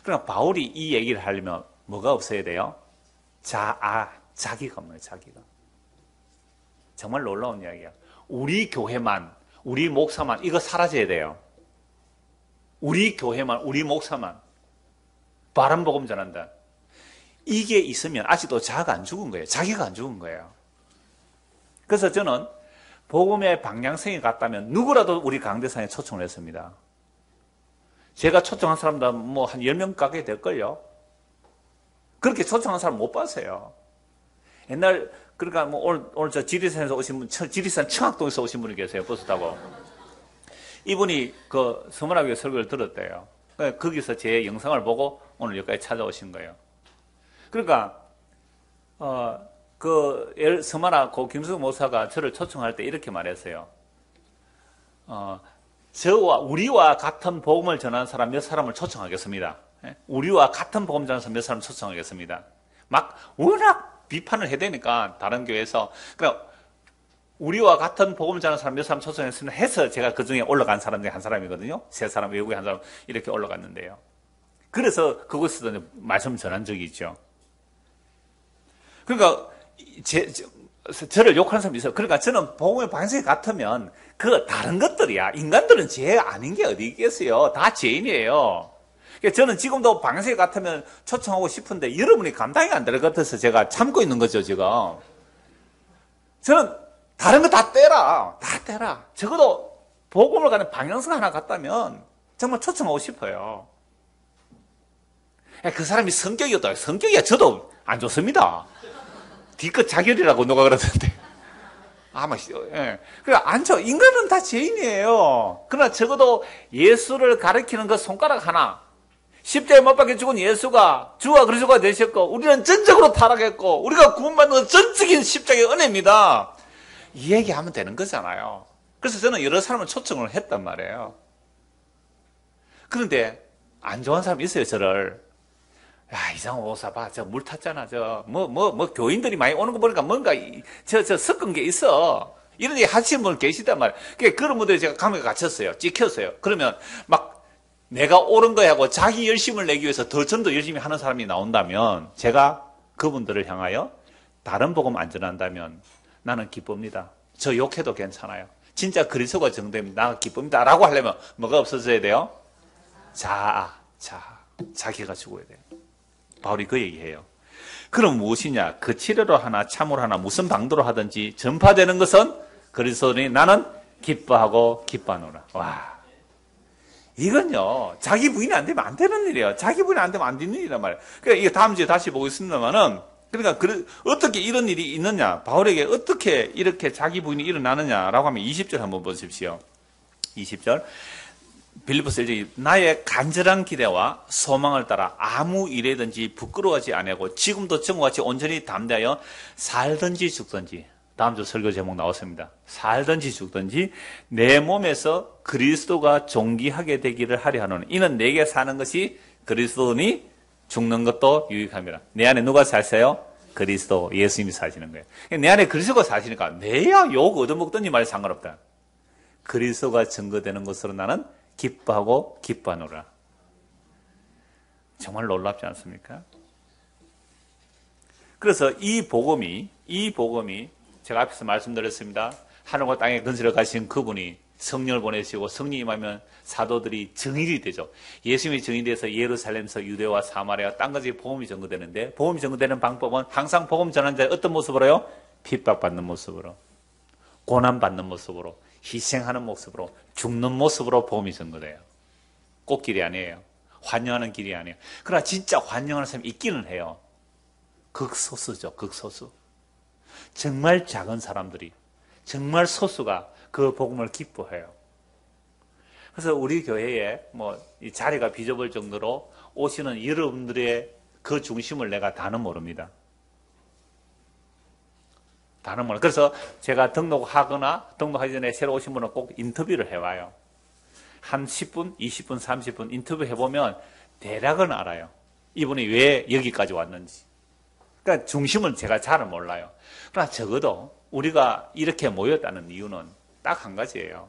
그러나 바울이 이 얘기를 하려면 뭐가 없어야 돼요? 자기가 없네요. 자기가. 정말 놀라운 이야기야. 우리 교회만, 우리 목사만, 이거 사라져야 돼요. 우리 교회만, 우리 목사만. 바른 복음 전한다. 이게 있으면 아직도 자아가 안 죽은 거예요. 자기가 안 죽은 거예요. 그래서 저는 복음의 방향성이 같다면 누구라도 우리 강대상에 초청을 했습니다. 제가 초청한 사람도 뭐 한 10명 가까이 될걸요. 그렇게 초청한 사람 못 봤어요. 옛날, 그러니까 뭐 오늘 저 지리산에서 오신 분, 지리산 청학동에서 오신 분이 계세요. 버스 타고. 이분이 그 서문학교 설교를 들었대요. 거기서 제 영상을 보고 오늘 여기까지 찾아오신 거예요. 그러니까, 서문학 고 김수국 목사가 저를 초청할 때 이렇게 말했어요. 우리와 같은 복음을 전하는 사람 몇 사람을 초청하겠습니다. 우리와 같은 복음 전하는 사람 몇 사람 초청하겠습니다. 막 워낙 비판을 해야 되니까 다른 교회에서. 그러니까 우리와 같은 복음 전하는 사람 몇 사람 초청했으면 해서 제가 그중에 올라간 사람 중에 한 사람이거든요. 세 사람, 외국에 한 사람 이렇게 올라갔는데요. 그래서 그곳에서 말씀 전한 적이 있죠. 그러니까 저를 욕하는 사람이 있어요. 그러니까 저는 복음의 방식이 같으면 그 다른 것들이야. 인간들은 죄 아닌 게 어디 있겠어요. 다 죄인이에요. 그러니까 저는 지금도 방식이 같으면 초청하고 싶은데 여러분이 감당이 안 될 것 같아서 제가 참고 있는 거죠, 지금. 저는 다른 거 다 떼라. 다 떼라. 적어도 복음을 가는 방향성 하나 같다면 정말 초청하고 싶어요. 그 사람이 성격이었다. 성격이야 저도 안 좋습니다. 뒤끝 자결이라고 누가 그러던데. 아마, 예. 그래, 앉아. 인간은 다 죄인이에요. 그러나 적어도 예수를 가리키는 그 손가락 하나. 십자가에 못 박혀 죽은 예수가 주와 그리스도가 되셨고, 우리는 전적으로 타락했고, 우리가 구원받는 건 전적인 십자가의 은혜입니다. 이 얘기하면 되는 거잖아요. 그래서 저는 여러 사람을 초청을 했단 말이에요. 그런데, 안 좋아하는 사람이 있어요, 저를. 야, 이상호 목사 봐. 저 물 탔잖아. 교인들이 많이 오는 거 보니까 뭔가, 섞은 게 있어. 이런 얘기 하시는 분 계시단 말이야. 그런 분들이 제가 감옥에 갇혔어요. 찍혔어요. 그러면 막 내가 옳은 거하고 자기 열심을 내기 위해서 좀 더 열심히 하는 사람이 나온다면 제가 그분들을 향하여 다른 복음 안 전한다면 나는 기쁩니다. 저 욕해도 괜찮아요. 진짜 그리스도가 정됩니다. 나는 기쁩니다. 라고 하려면 뭐가 없어져야 돼요? 자기가 죽어야 돼요. 바울이 그 얘기해요. 그럼 무엇이냐? 그 치료로 하나 참으로 하나 무슨 방도로 하든지 전파되는 것은 그리스도니 나는 기뻐하고 기뻐하노라. 와, 이건요 자기 부인이 안 되면 안 되는 일이에요. 자기 부인이 안 되면 안 되는 일이란 말이에요. 그러니까 이게 다음 주에 다시 보겠습니다만은 그러니까 어떻게 이런 일이 있느냐? 바울에게 어떻게 이렇게 자기 부인이 일어나느냐라고 하면 20절 한번 보십시오. 20절. 빌립보서 1장 나의 간절한 기대와 소망을 따라 아무 일에든지 부끄러워하지 아니하고 지금도 정오같이 온전히 담대하여 살든지 죽든지 다음 주 설교 제목 나왔습니다. 살든지 죽든지 내 몸에서 그리스도가 존귀하게 되기를 하려 하노니 이는 내게 사는 것이 그리스도니 죽는 것도 유익함이라. 내 안에 누가 사세요? 그리스도 예수님이 사시는 거예요. 내 안에 그리스도가 사시니까 내야 욕 얻어먹든지 말이 상관없다. 그리스도가 증거되는 것으로 나는 기뻐하고 기뻐하노라. 정말 놀랍지 않습니까? 그래서 이 복음이 제가 앞에서 말씀드렸습니다. 하늘과 땅에 건설을 가신 그분이 성령을 보내시고 성령이 임하면 사도들이 증인이 되죠. 예수님이 증인이 돼서 예루살렘에서 유대와 사마리아 땅까지 복음이 전거되는데 복음이 전거되는 방법은 항상 복음 전하는 자의 어떤 모습으로요? 핍박받는 모습으로, 고난받는 모습으로, 희생하는 모습으로, 죽는 모습으로 복음이 전거돼요. 꽃길이 아니에요. 환영하는 길이 아니에요. 그러나 진짜 환영하는 사람이 있기는 해요. 극소수죠. 극소수. 정말 작은 사람들이, 정말 소수가 그 복음을 기뻐해요. 그래서 우리 교회에 이 자리가 비좁을 정도로 오시는 여러분들의 그 중심을 내가 다는 모릅니다. 다는 모릅니다. 그래서 제가 등록하거나 등록하기 전에 새로 오신 분은 꼭 인터뷰를 해와요. 한 10분, 20분, 30분 인터뷰 해보면 대략은 알아요. 이분이 왜 여기까지 왔는지. 그러니까 중심은 제가 잘 몰라요. 그러나 적어도 우리가 이렇게 모였다는 이유는 딱 한 가지예요.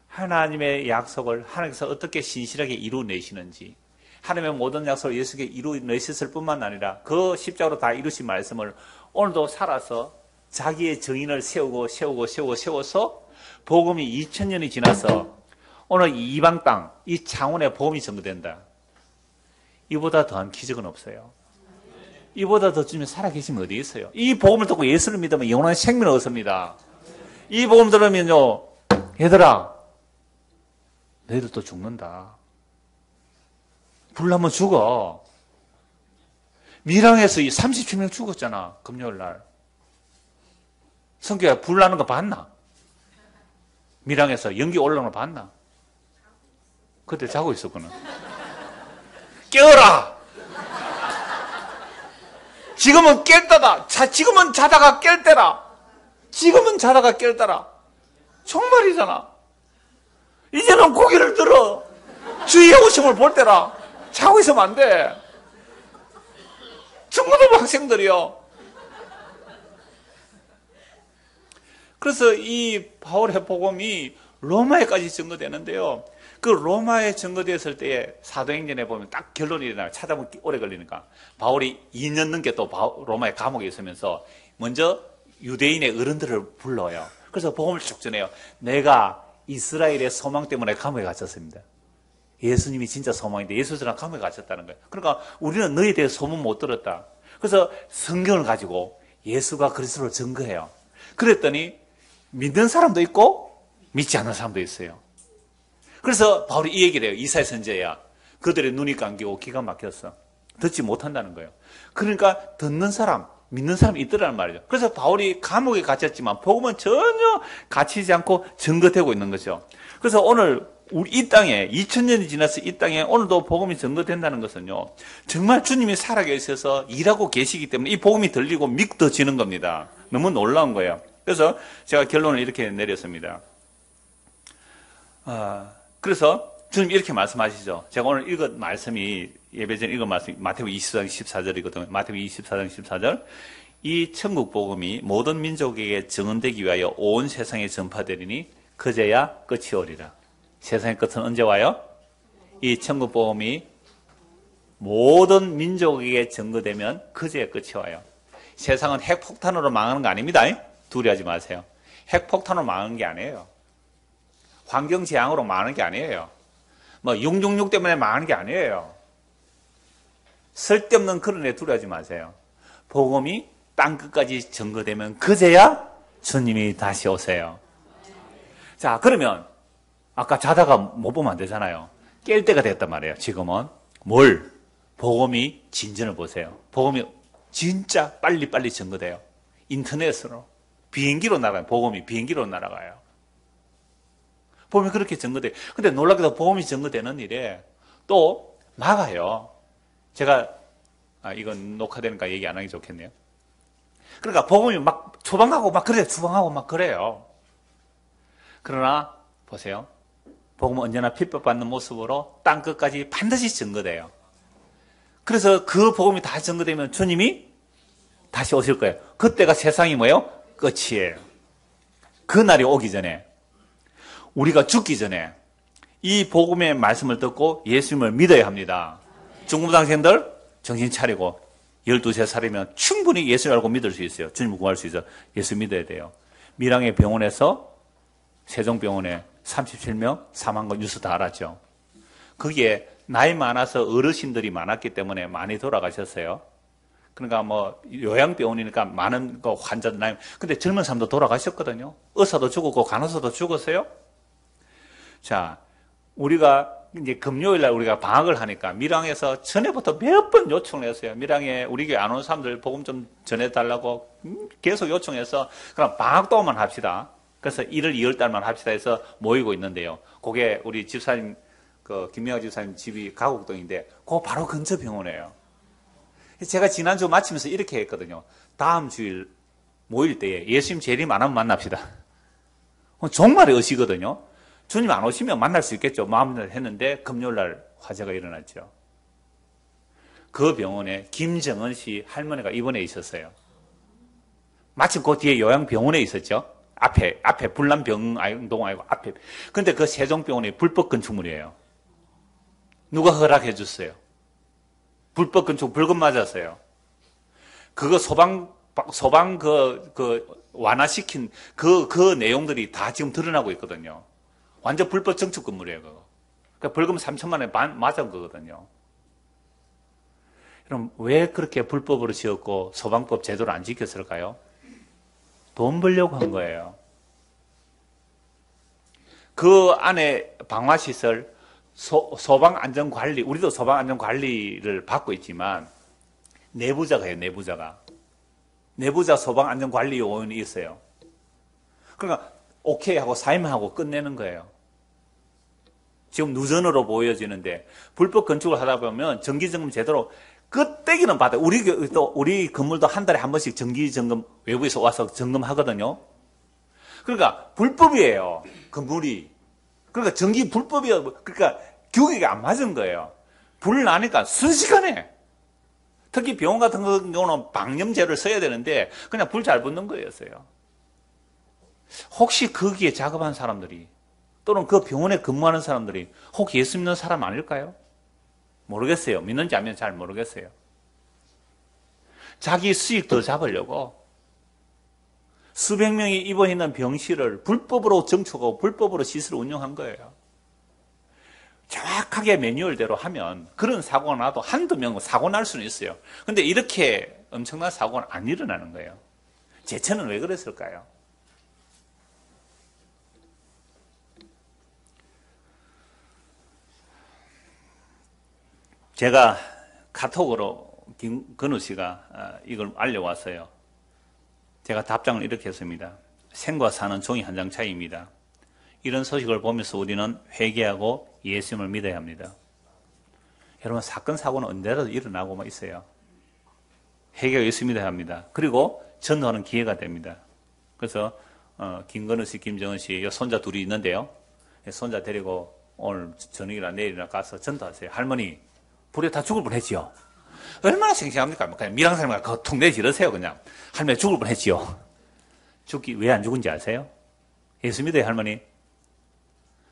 하나님의 약속을 하나님께서 어떻게 신실하게 이루어내시는지, 하나님의 모든 약속을 예수께 이루어내셨을 뿐만 아니라 그 십자가로 다 이루신 말씀을 오늘도 살아서 자기의 정인을 세워서 복음이 2000년이 지나서 오늘 이방 땅, 이 창원에 복음이 전거된다. 이보다 더한 기적은 없어요. 이보다 더 주면 살아계시면 어디 있어요? 이 복음을 듣고 예수를 믿으면 영원한 생명을 얻습니다. 이 복음 들으면요, 얘들아, 너희들도 죽는다. 불나면 죽어. 밀양에서 37명 죽었잖아, 금요일 날. 성규야, 불나는 거 봤나? 밀양에서 연기 올라오는 거 봤나? 그때 자고 있었구나. 깨어라! 지금은 깰 때다. 지금은 자다가 깰 때라. 지금은 자다가 깰 때라. 정말이잖아. 이제는 고개를 들어. 주의 오심을 볼 때라. 자고 있으면 안 돼. 중고등부 학생들이요. 그래서 이 바울의 복음이 로마에까지 증거되는데요. 그 로마에 증거되었을 때에 사도행전에 보면 딱 결론이 일어나요. 찾아보기 오래 걸리니까. 바울이 2년 넘게 또 로마의 감옥에 있으면서 먼저 유대인의 어른들을 불러요. 그래서 복음을 쭉 전해요. 내가 이스라엘의 소망 때문에 감옥에 갇혔습니다. 예수님이 진짜 소망인데 예수님은 감옥에 갇혔다는 거예요. 그러니까 우리는 너에 대해 소문 못 들었다. 그래서 성경을 가지고 예수가 그리스도를 증거해요. 그랬더니 믿는 사람도 있고 믿지 않는 사람도 있어요. 그래서 바울이 이 얘기를 해요. 이사야 선지자야. 그들의 눈이 감기고 귀가 막혔어. 듣지 못한다는 거예요. 그러니까 듣는 사람, 믿는 사람이 있더라는 말이죠. 그래서 바울이 감옥에 갇혔지만 복음은 전혀 갇히지 않고 증거되고 있는 거죠. 그래서 오늘 우리 이 땅에 2000년이 지나서 이 땅에 오늘도 복음이 증거된다는 것은요. 정말 주님이 살아계셔서 일하고 계시기 때문에 이 복음이 들리고 믿어지는 겁니다. 너무 놀라운 거예요. 그래서 제가 결론을 이렇게 내렸습니다. 그래서 주님 이렇게 말씀하시죠. 제가 오늘 읽은 말씀이 예배 전에 읽은 말씀이 마태복음 24장 14절이거든요. 마태복음 24장 14절. 이 천국 복음이 모든 민족에게 증언되기 위하여 온 세상에 전파되리니 그제야 끝이 오리라. 세상의 끝은 언제 와요? 이 천국 복음이 모든 민족에게 증거되면 그제야 끝이 와요. 세상은 핵폭탄으로 망하는 거 아닙니다. 두려워하지 마세요. 핵폭탄으로 망하는 게 아니에요. 환경재앙으로 망하는 게 아니에요. 666 때문에 망하는 게 아니에요. 쓸데없는 그런 애 두려워하지 마세요. 복음이 땅끝까지 증거되면 그제야 주님이 다시 오세요. 자, 그러면 아까 자다가 못 보면 안 되잖아요. 깰 때가 됐단 말이에요. 지금은 뭘? 복음이 진전을 보세요. 복음이 진짜 빨리빨리 증거돼요. 인터넷으로. 비행기로 날아가요. 복음이 비행기로 날아가요. 복음이 그렇게 증거돼요. 근데 놀랍게도 복음이 증거되는 일에 또 막아요. 제가 이건 녹화되니까 얘기 안 하기 좋겠네요. 그러니까 복음이 막 초방하고 막 그래요. 주방하고 막 그래요. 그러나 보세요. 복음은 언제나 핍박받는 모습으로 땅끝까지 반드시 증거돼요. 그래서 그 복음이 다 증거되면 주님이 다시 오실 거예요. 그때가 세상이 뭐예요? 끝이에요. 그 날이 오기 전에 우리가 죽기 전에 이 복음의 말씀을 듣고 예수님을 믿어야 합니다. 중고등학생들 정신 차리고 12세 살이면 충분히 예수를 알고 믿을 수 있어요. 주님을 구할 수 있어요. 예수 믿어야 돼요. 밀양의 병원에서 세종병원에 37명 사망한 거 뉴스 다 알았죠. 거기에 나이 많아서 어르신들이 많았기 때문에 많이 돌아가셨어요. 그러니까 요양병원이니까 많은 환자들 나이. 근데 젊은 사람도 돌아가셨거든요. 의사도 죽었고 간호사도 죽었어요. 자, 우리가 이제 금요일 날 우리가 방학을 하니까 밀양에서 전에부터 몇 번 요청을 했어요. 밀양에 우리 교회 안 온 사람들 복음 좀 전해달라고 계속 요청해서 그럼 방학 동안만 합시다. 그래서 1월, 2월 달만 합시다 해서 모이고 있는데요. 그게 우리 집사님, 김명아 집사님 집이 가곡동인데 그거 바로 근처 병원이에요. 제가 지난주 마치면서 이렇게 했거든요. 다음 주일 모일 때에 예수님 재림 안 하면 만납시다. 정말 의시거든요. 주님 안 오시면 만날 수 있겠죠. 마음을 했는데 금요일날 화재가 일어났죠. 그 병원에 김정은 씨 할머니가 입원해 있었어요. 마침 그 뒤에 요양병원에 있었죠. 앞에 불남병동 아니고 앞에. 근데 그 세종병원이 불법 건축물이에요. 누가 허락해 줬어요? 불법 건축 불금 맞았어요. 그거 소방 소방 완화시킨 그 내용들이 다 지금 드러나고 있거든요. 완전 불법 정축 건물이에요, 그거. 그러니까 벌금 3천만 원에 맞은 거거든요. 그럼 왜 그렇게 불법으로 지었고 소방법 제도를 안 지켰을까요? 돈 벌려고 한 거예요. 그 안에 방화시설, 소방안전관리, 우리도 소방안전관리를 받고 있지만 내부자가 해요, 내부자가. 내부자 소방안전관리 요원이 있어요. 그러니까 오케이 하고 사임하고 끝내는 거예요. 지금 누전으로 보여지는데 불법 건축을 하다 보면 정기점검 제대로 끄떼기는 받아요. 우리 건물도 한 달에 한 번씩 정기점검 외부에서 와서 점검하거든요. 그러니까 불법이에요, 건물이. 그러니까 전기 불법이에요. 그러니까 규격이 안 맞은 거예요. 불 나니까 순식간에. 특히 병원 같은 경우는 방염제를 써야 되는데 그냥 불 잘 붙는 거였어요. 혹시 거기에 작업한 사람들이 또는 그 병원에 근무하는 사람들이 혹 예수 믿는 사람 아닐까요? 모르겠어요. 믿는지 안 믿는지 잘 모르겠어요. 자기 수익 더 잡으려고 수백 명이 입원 있는 병실을 불법으로 정축하고 불법으로 시설을 운영한 거예요. 정확하게 매뉴얼대로 하면 그런 사고가 나도 한두 명 사고 날 수는 있어요. 근데 이렇게 엄청난 사고는 안 일어나는 거예요. 제천은 왜 그랬을까요? 제가 카톡으로 김건우 씨가 이걸 알려왔어요. 제가 답장을 이렇게 했습니다. 생과 사는 종이 한 장 차이입니다. 이런 소식을 보면서 우리는 회개하고 예수님을 믿어야 합니다. 여러분, 사건 사고는 언제라도 일어나고 있어요. 회개하고 예수 믿어야 합니다. 그리고 전도하는 기회가 됩니다. 그래서 김건우 씨, 김정은 씨 손자 둘이 있는데요. 손자 데리고 오늘 저녁이나 내일이나 가서 전도하세요. 할머니 불에 다 죽을 뻔했지요. 얼마나 생생합니까? 그냥 밀항사람과 그 통내 지르세요. 그냥 할머니 죽을 뻔했지요. 죽기 왜 안 죽은지 아세요? 예수 믿어요, 할머니.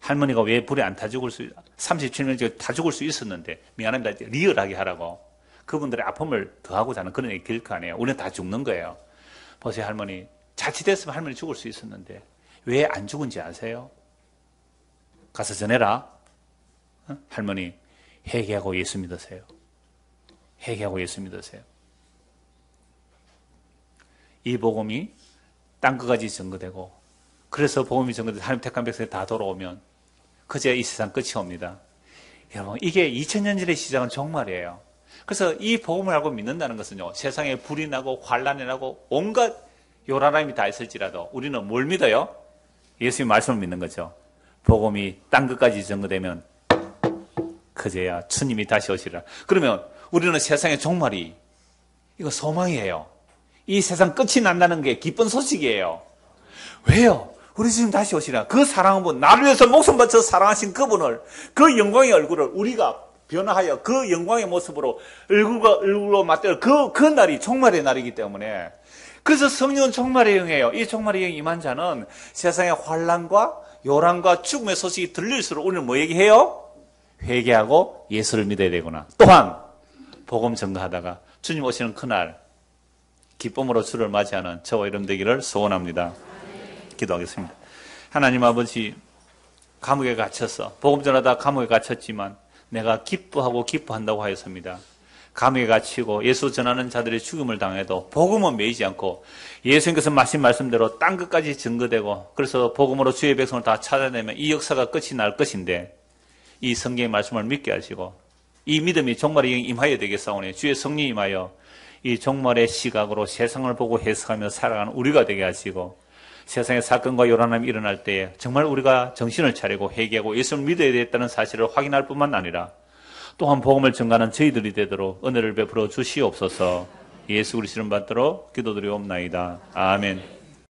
할머니가 왜 불에 안 타 죽을 37년 다 죽을 수 있었는데 미안합니다. 리얼하게 하라고. 그분들의 아픔을 더하고자 하는 그런 얘기 될 거 아니에요. 우리는 다 죽는 거예요. 보세요, 할머니. 자칫했으면 할머니 죽을 수 있었는데 왜 안 죽은지 아세요? 가서 전해라. 할머니 회개하고 예수 믿으세요. 회개하고 예수 믿으세요. 이 복음이 땅끝까지 전거되고 그래서 복음이 전거돼서 하나님 택한 백성이 다 돌아오면 그제야 이 세상 끝이 옵니다. 여러분, 이게 2000년 전의 시작은 정말이에요. 그래서 이 복음을 알고 믿는다는 것은요, 세상에 불이 나고 환란이 나고 온갖 요란함이 다 있을지라도 우리는 뭘 믿어요? 예수의 말씀을 믿는 거죠. 복음이 땅끝까지 전거되면 그제야 주님이 다시 오시리라. 그러면 우리는 세상의 종말이 이거 소망이에요. 이 세상 끝이 난다는 게 기쁜 소식이에요. 왜요? 우리 주님 다시 오시라. 그 사랑한 분, 나를 위해서 목숨 바쳐 사랑하신 그분을, 그 영광의 얼굴을 우리가 변화하여 그 영광의 모습으로 얼굴과 얼굴로 맞대어 그 날이 종말의 날이기 때문에, 그래서 성령은 종말의 영이에요. 이 종말의 영 임한 자는 세상의 환란과 요란과 죽음의 소식이 들릴수록 우리는 뭐 얘기해요? 회개하고 예수를 믿어야 되구나. 또한 복음 전가하다가 주님 오시는 그날 기쁨으로 주를 맞이하는 저와 여러분 되기를 소원합니다. 기도하겠습니다. 하나님 아버지, 감옥에 갇혀서 복음 전하다 감옥에 갇혔지만 내가 기뻐한다고 하였습니다. 감옥에 갇히고 예수 전하는 자들의 죽음을 당해도 복음은 매이지 않고 예수님께서 마신 말씀대로 땅끝까지 증거되고 그래서 복음으로 주의 백성을 다 찾아내면 이 역사가 끝이 날 것인데 이 성경의 말씀을 믿게 하시고 이 믿음이 종말의 영이 임하여 되겠사오니 주의 성령이 임하여 이 종말의 시각으로 세상을 보고 해석하며 살아가는 우리가 되게 하시고 세상의 사건과 요란함이 일어날 때에 정말 우리가 정신을 차리고 회개하고 예수를 믿어야 되겠다는 사실을 확인할 뿐만 아니라 또한 복음을 전가하는 저희들이 되도록 은혜를 베풀어 주시옵소서. 예수 그리스도를 받들어 기도드리옵나이다. 아멘.